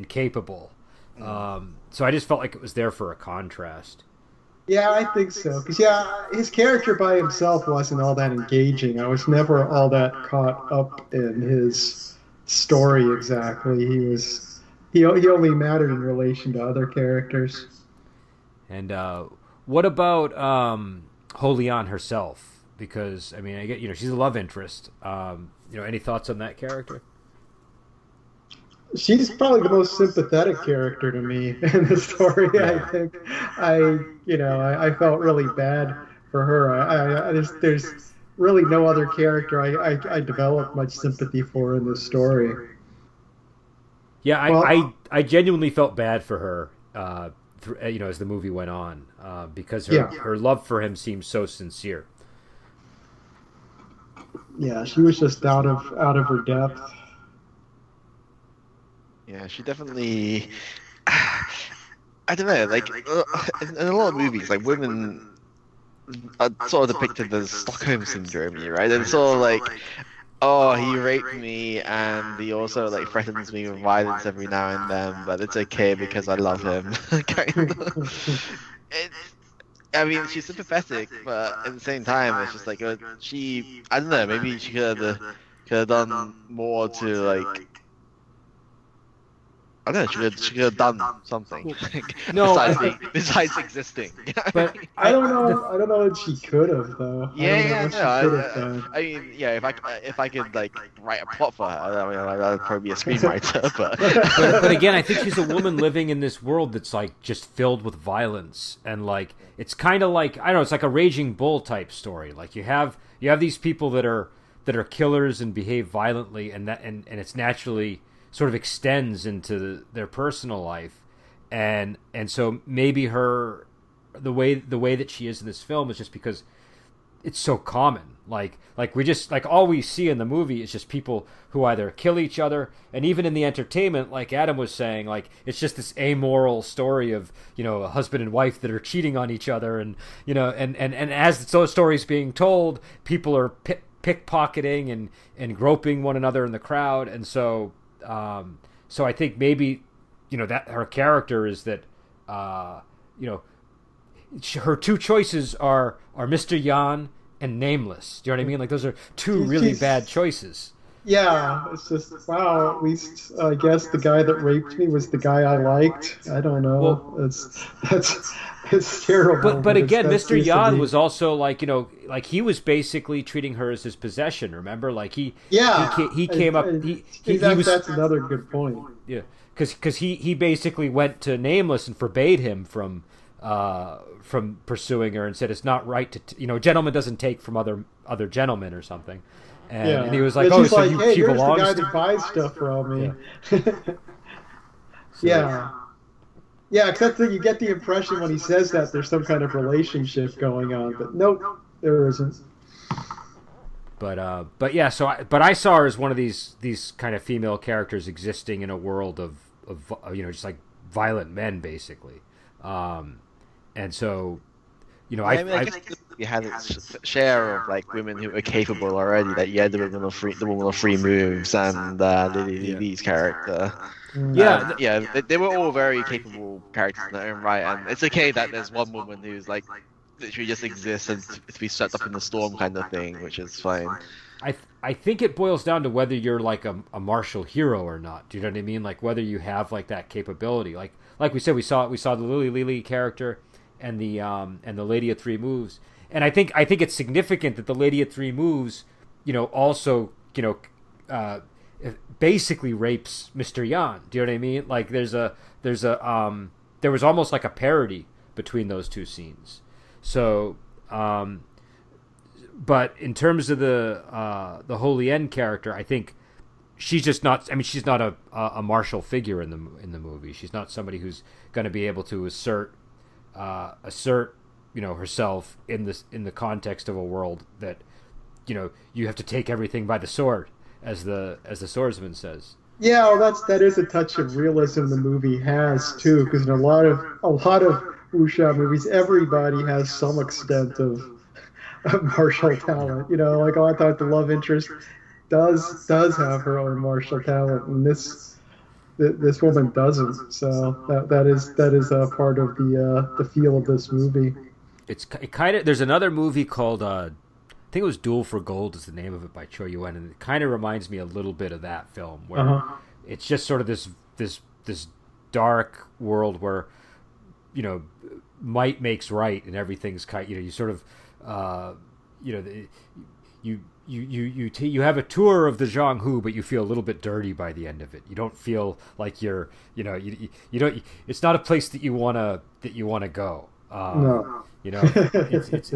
[SPEAKER 1] capable. So I just felt like it was there for a contrast.
[SPEAKER 3] Yeah, I think so. Because his character by himself wasn't all that engaging. I was never all that caught up in his story exactly. He only mattered in relation to other characters.
[SPEAKER 1] And what about Ho Lian herself? Because I mean, I get she's a love interest. Any thoughts on that character?
[SPEAKER 3] She's probably the most sympathetic character to me in the story.
[SPEAKER 1] Yeah.
[SPEAKER 3] I think I felt really bad for her. There's really no other character I developed much sympathy for in this story.
[SPEAKER 1] Yeah, I genuinely felt bad for her, as the movie went on, because her love for him seemed so sincere.
[SPEAKER 3] Yeah, she was just out of her depth.
[SPEAKER 2] Yeah, she definitely. I don't know, like in a lot of movies, like women are sort of depicted as Stockholm syndrome, right? And sort of like, oh, he raped me, and he also like threatens me with violence every now and then, but it's okay because I love him. Kind of. I mean, she's sympathetic, but at the same time, it's just like I don't know, maybe she could have done more to like. I don't know. She could have done something. Besides existing.
[SPEAKER 1] But
[SPEAKER 3] I don't know. I don't know if she could have though.
[SPEAKER 2] I mean, if I could like write a plot for her, I mean, I'd probably be a screenwriter.
[SPEAKER 1] but again, I think she's a woman living in this world that's like just filled with violence, and like it's kind of like I don't know. It's like a Raging Bull type story. Like you have these people that are killers and behave violently, and it's naturally sort of extends into their personal life, and so maybe the way that she is in this film is just because it's so common. Like we just like all we see in the movie is just people who either kill each other, and even in the entertainment, like Adam was saying, like it's just this amoral story of a husband and wife that are cheating on each other, and and as the story's being told, people are pickpocketing and groping one another in the crowd, and so so I think maybe that her character is that her two choices are Mr. Yan and Nameless. Do you know what I mean? Like those are two really bad choices.
[SPEAKER 3] Yeah, it's just wow. At least I guess the guy that raped me was the guy I liked. I don't know.
[SPEAKER 1] Well,
[SPEAKER 3] it's terrible.
[SPEAKER 1] But again,
[SPEAKER 3] that's
[SPEAKER 1] Mr. Yan was also like like he was basically treating her as his possession. Remember, like he came up.
[SPEAKER 3] That's another good point.
[SPEAKER 1] Yeah, because he basically went to Nameless and forbade him from pursuing her and said it's not right to a gentleman doesn't take from other gentlemen or something. And he was like,
[SPEAKER 3] "Oh, so
[SPEAKER 1] hey, she
[SPEAKER 3] here's
[SPEAKER 1] belongs
[SPEAKER 3] the guy
[SPEAKER 1] to
[SPEAKER 3] that buys stuff from me."
[SPEAKER 1] Yeah.
[SPEAKER 3] Yeah, except that you get the impression when he says that there's some kind of relationship going on, but nope, there isn't.
[SPEAKER 1] But yeah, but I saw her as one of these kind of female characters existing in a world of just like violent men basically, and so
[SPEAKER 2] I guess you had its share of like women who were capable already. That you had the woman of free moves and Lily's character. They were all very capable characters in their own right, and it's okay that there's one woman who's like literally just exists and to be swept up in the storm kind of thing, which is fine.
[SPEAKER 1] I think it boils down to whether you're like a martial hero or not. Do you know what I mean? Like whether you have like that capability. Like we said, we saw the Lily character and the Lady of Three Moves, and I think it's significant that the Lady of Three Moves, also basically rapes Mr. Yan. Do you know what I mean? Like there was almost like a parody between those two scenes. So, but in terms of the Holy End character, I think she's just not. I mean, she's not a martial figure in the movie. She's not somebody who's going to be able to assert herself in the context of a world that you have to take everything by the sword, as the swordsman says.
[SPEAKER 3] Yeah, well, that is a touch of realism the movie has too, because in a lot of Hua Shan movies, everybody has some extent of martial talent. Like I thought the love interest does have her own martial talent, and this woman doesn't. So that is a part of the feel of this movie.
[SPEAKER 1] It kind of there's another movie called I think it was Duel for Gold is the name of it by Cho Yuen, and it kind of reminds me a little bit of that film where it's just sort of this dark world where might makes right and everything's kind you sort of you have a tour of the Zhonghu, but you feel a little bit dirty by the end of it. You don't feel like you're you don't. It's not a place that you wanna go.
[SPEAKER 3] No.
[SPEAKER 1] It's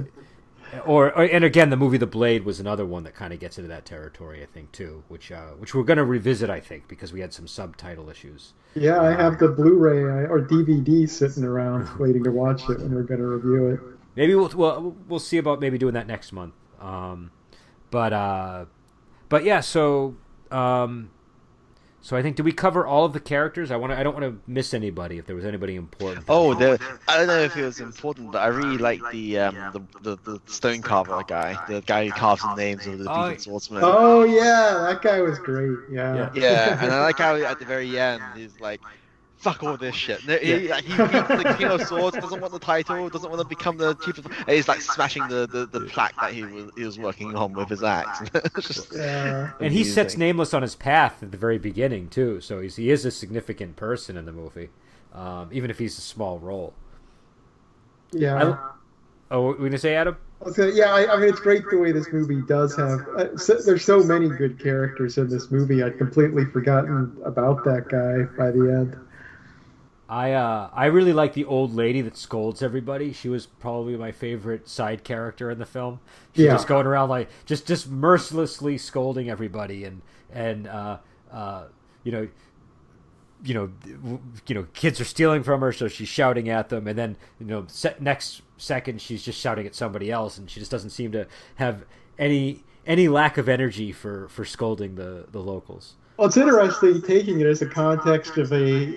[SPEAKER 1] and again, the movie The Blade was another one that kind of gets into that territory, I think, too, which we're going to revisit, I think, because we had some subtitle issues.
[SPEAKER 3] Yeah, I have the Blu-ray or DVD sitting around waiting to watch it when we're going to review it.
[SPEAKER 1] Maybe we'll see about maybe doing that next month. But yeah, so I think, did we cover all of the characters? I don't want to miss anybody if there was anybody important.
[SPEAKER 2] I don't know if it was important, but I really like the stone carver guy, the guy who carves the names of the defeated swordsmen.
[SPEAKER 3] Oh yeah, that guy was great. Yeah,
[SPEAKER 2] and I like how at the very end he's like, fuck all this shit. He beats the King of Swords, doesn't want the title, doesn't want to become the chief of... And he's like smashing the plaque that he was working on with his axe.
[SPEAKER 1] And he sets Nameless on his path at the very beginning too, so he is a significant person in the movie, even if he's a small role.
[SPEAKER 3] Yeah.
[SPEAKER 1] What were you going to say, Adam?
[SPEAKER 3] I mean, it's great the way this movie does have... there's so many good characters in this movie. I'd completely forgotten about that guy by the end.
[SPEAKER 1] I really like the old lady that scolds everybody. She was probably my favorite side character in the film. She's just going around like just mercilessly scolding everybody, and kids are stealing from her, so she's shouting at them, and then next second she's just shouting at somebody else, and she just doesn't seem to have any lack of energy for scolding the locals.
[SPEAKER 3] Well, it's interesting taking it as a context of a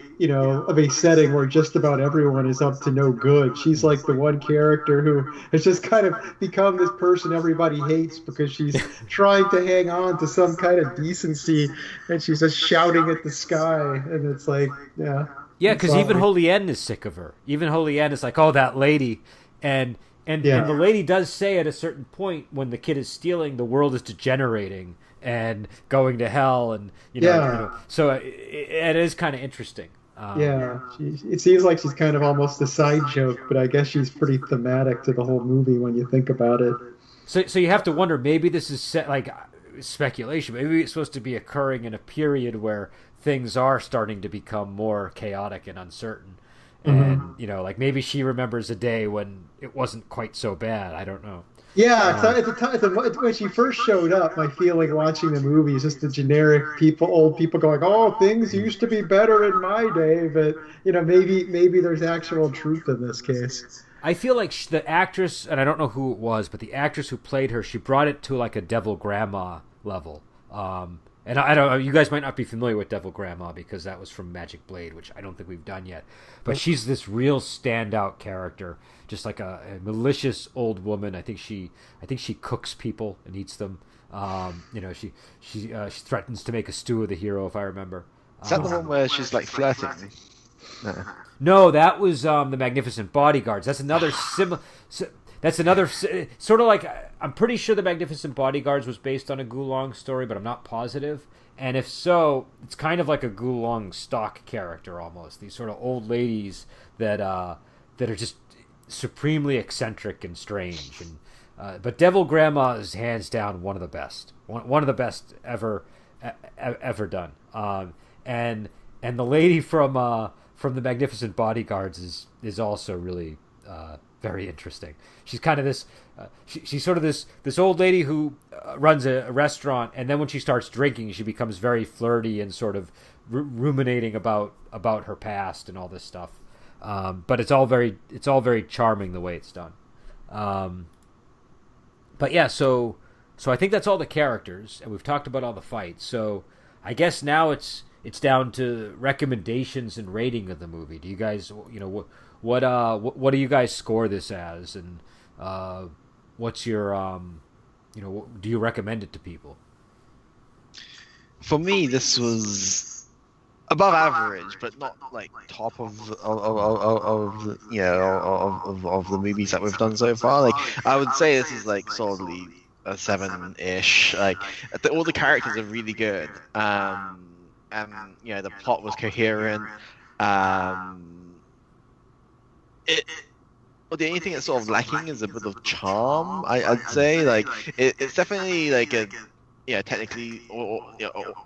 [SPEAKER 3] setting where just about everyone is up to no good. She's like the one character who has just kind of become this person everybody hates because she's trying to hang on to some kind of decency, and she's just shouting at the sky, and it's like, yeah.
[SPEAKER 1] Yeah, because even Holy End is sick of her. Even Holy End is like, oh, that lady. And the lady does say at a certain point when the kid is stealing, the world is degenerating and going to hell, and so it is kind of interesting.
[SPEAKER 3] It seems like she's kind of almost a side joke, but I guess she's pretty thematic to the whole movie when you think about it.
[SPEAKER 1] So you have to wonder, maybe this is set, like speculation. Maybe it's supposed to be occurring in a period where things are starting to become more chaotic and uncertain. And, like maybe she remembers a day when it wasn't quite so bad. I don't know.
[SPEAKER 3] Yeah, at the time, when she first showed up, my feeling watching the movie is just the generic old people going, "Oh, things used to be better in my day," but maybe there's actual truth in this case.
[SPEAKER 1] I feel like the actress, and I don't know who it was, but the actress who played her, she brought it to like a Devil Grandma level. And I don't know, you guys might not be familiar with Devil Grandma because that was from Magic Blade, which I don't think we've done yet. But she's this real standout character, just like a malicious old woman. I think she cooks people and eats them. She threatens to make a stew of the hero, if I remember.
[SPEAKER 2] Is that the one where she's like flirting?
[SPEAKER 1] No, that was the Magnificent Bodyguards. That's another That's another sort of like, I'm pretty sure the Magnificent Bodyguards was based on a Gulong story, but I'm not positive. And if so, it's kind of like a Gulong stock character almost. These sort of old ladies that are just supremely eccentric and strange. And but Devil Grandma is hands down one of the best, one of the best ever done. And the lady from the Magnificent Bodyguards is also really very interesting. She's kind of this she's sort of this old lady who runs a restaurant, and then when she starts drinking, she becomes very flirty and sort of ruminating about her past and all this stuff. But it's all very charming the way it's done. But yeah, so I think that's all the characters, and we've talked about all the fights. So I guess now it's down to recommendations and rating of the movie. Do you guys, what do you guys score this as, and what's your do you recommend it to people?
[SPEAKER 2] For me, this was above average, but not like top of the movies that we've done so far. Like, I would say this is like solidly a 7-ish. Like, all the characters are really good. And the plot was coherent. The only thing that's sort of lacking is a bit of charm. I'd say, like, it's definitely like a technically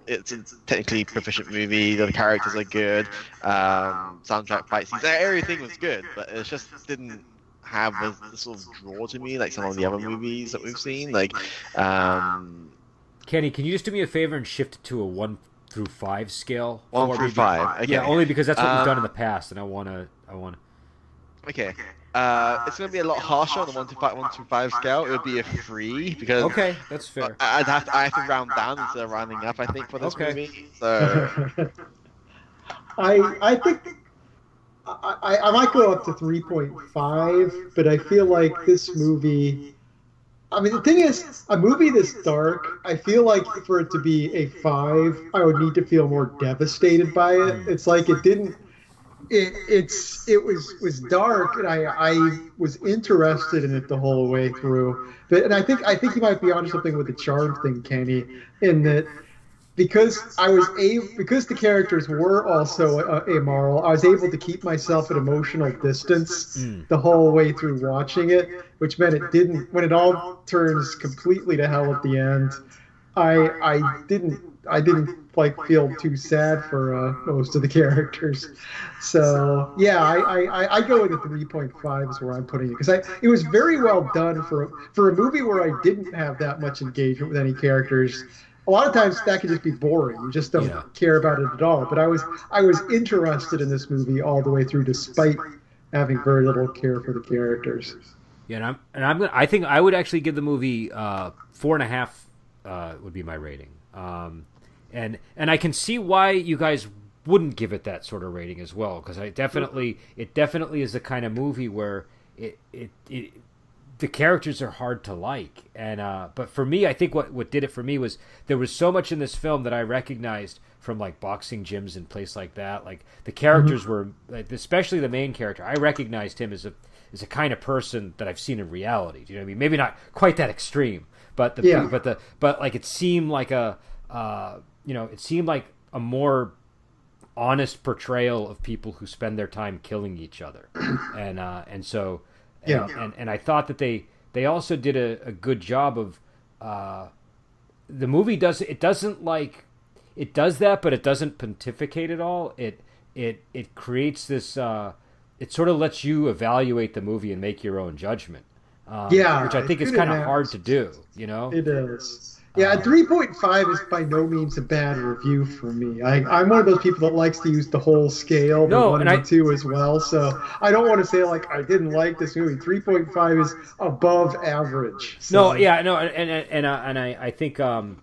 [SPEAKER 2] it's a technically proficient movie. The characters are good. Soundtrack, fight scenes, everything was good, but it just didn't have the sort of draw to me like some of the other movies that we've seen. Like,
[SPEAKER 1] Kenny, can you just do me a favor and shift it to a 1 through 5 scale?
[SPEAKER 2] 1 through 5. Okay.
[SPEAKER 1] Yeah, only because that's what we've done in the past, and I want to.
[SPEAKER 2] Okay. It's going to be a lot harsher on the 1 to 5 scale. It would be a 3 because
[SPEAKER 1] okay, that's fair.
[SPEAKER 2] I have to round down instead of rounding up. I think for this movie. So
[SPEAKER 3] I think I might go up to 3.5, but I feel like this movie. I mean, the thing is, a movie this dark, I feel like for it to be a 5, I would need to feel more devastated by it. It's like it didn't. It was dark, and I was interested in it the whole way through. And I think you might be onto something with the charm thing, Kenny, in that because the characters were also amoral, I was able to keep myself at emotional distance the whole way through watching it, which meant it didn't. When it all turns completely to hell at the end, I didn't like feel too sad for most of the characters. So yeah, I go into 3.5 is where I'm putting it, because it was very well done for a movie where I didn't have that much engagement with any characters. A lot of times that can just be boring. You just don't care about it at all. But I was interested in this movie all the way through, despite having very little care for the characters.
[SPEAKER 1] Yeah, I think I would actually give the movie 4.5 would be my rating. and I can see why you guys wouldn't give it that sort of rating as well, because it definitely is the kind of movie where it the characters are hard to like, and but for me, I think what did it for me was there was so much in this film that I recognized from like boxing gyms and places like that. Like the characters were, like, especially the main character, I recognized him as a kind of person that I've seen in reality. Do you know what I mean? Maybe not quite that extreme, but but like it seemed like it seemed like a more honest portrayal of people who spend their time killing each other, and I thought that they also did a good job of the movie does that, but it doesn't pontificate at all. It creates this. It sort of lets you evaluate the movie and make your own judgment. Which I think is kind of hard to do. You know,
[SPEAKER 3] it is. Yeah, 3.5 is by no means a bad review for me. I'm one of those people that likes to use the whole scale, the 1 and 2 as well. So I don't want to say like I didn't like this movie. 3.5 is above average. So.
[SPEAKER 1] And I think I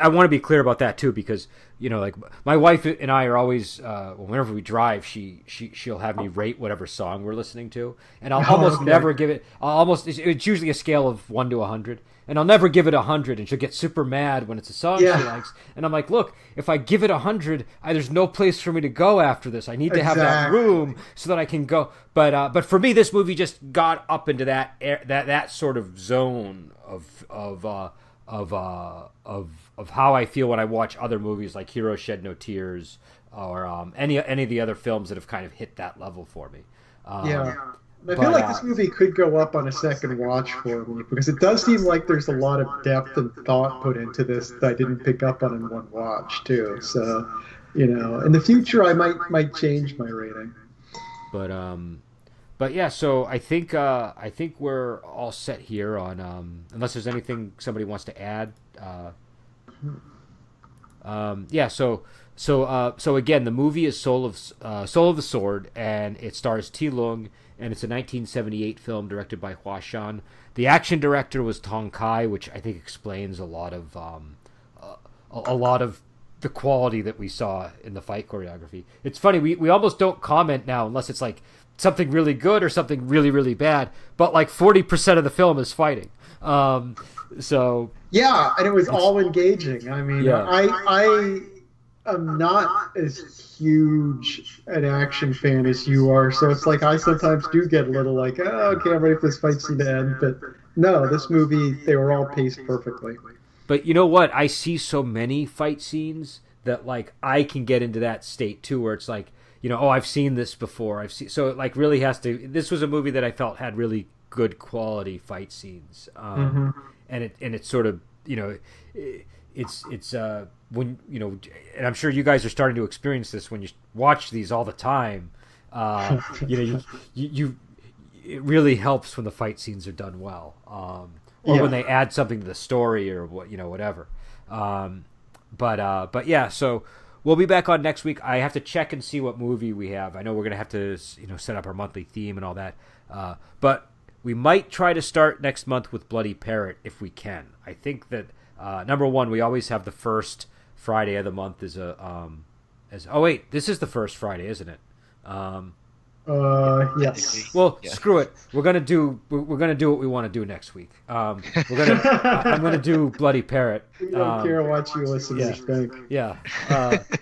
[SPEAKER 1] want to be clear about that too, because like my wife and I are always whenever we drive, she'll have me rate whatever song we're listening to, and I'll almost never give it. It's usually a scale of 1 to 100. And I'll never give it 100, and she'll get super mad when it's a song she likes. And I'm like, look, if I give it 100, there's no place for me to go after this. I need to have that room so that I can go. But for me, this movie just got up into that sort of zone of how I feel when I watch other movies like Hero Shed No Tears or any of the other films that have kind of hit that level for me.
[SPEAKER 3] I feel like this movie could go up on a second watch for me, because it does seem like there's a lot of depth and thought put into this that I didn't pick up on in one watch too. So, in the future I might change my rating.
[SPEAKER 1] But yeah, so I think we're all set here on unless there's anything somebody wants to add. So again, the movie is Soul of the Sword, and it stars T. Lung, and it's a 1978 film directed by Hua Shan. The action director was Tong Kai, which I think explains a lot of the quality that we saw in the fight choreography. It's funny, we almost don't comment now unless it's like something really good or something really, really bad, but like 40% of the film is fighting. So
[SPEAKER 3] yeah, and it was all engaging. I mean, I am not as huge an action fan as you are, so it's like I sometimes do get a little like, okay, I'm ready for this fight scene to end. But no, this movie, they were all paced perfectly.
[SPEAKER 1] But you know what? I see so many fight scenes that like I can get into that state too, where it's like, I've seen this before. So it like really has to. This was a movie that I felt had really good quality fight scenes, and it's sort of it's when and I'm sure you guys are starting to experience this when you watch these all the time. You it really helps when the fight scenes are done well, or when they add something to the story or whatever. But yeah, so we'll be back on next week. I have to check and see what movie we have. I know we're gonna have to set up our monthly theme and all that, but we might try to start next month with Bloody Parrot if we can. I think that number one, we always have the first Friday of the month as this is the first Friday, isn't it?
[SPEAKER 3] Yes.
[SPEAKER 1] Well, screw it. We're gonna do what we want to do next week. I'm gonna do Bloody Parrot.
[SPEAKER 3] We don't care what you listeners think.
[SPEAKER 1] Yeah.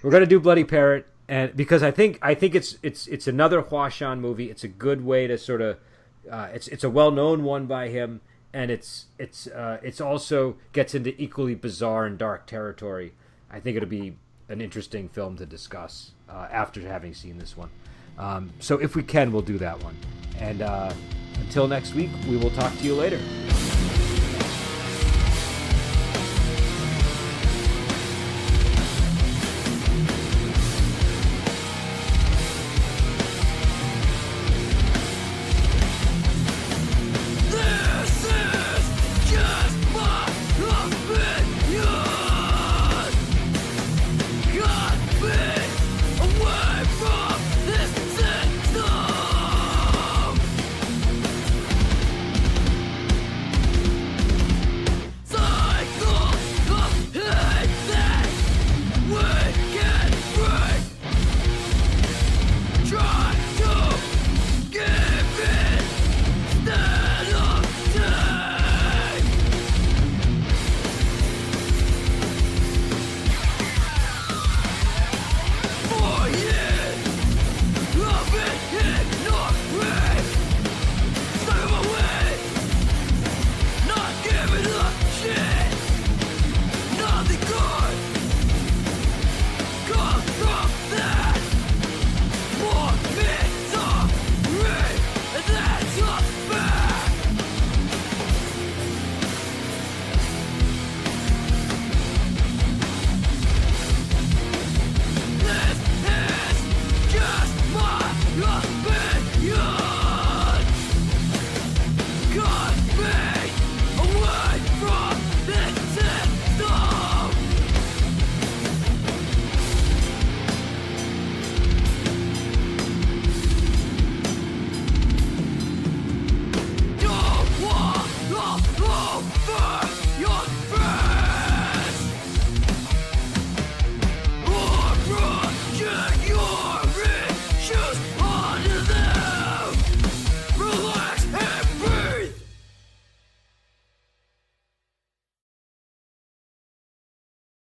[SPEAKER 1] We're gonna do Bloody Parrot, and because I think it's another Hua Shan movie. It's a good way to sort of it's a well-known one by him, and it's also gets into equally bizarre and dark territory. I think it'll be an interesting film to discuss after having seen this one. So if we can, we'll do that one. And until next week, we will talk to you later.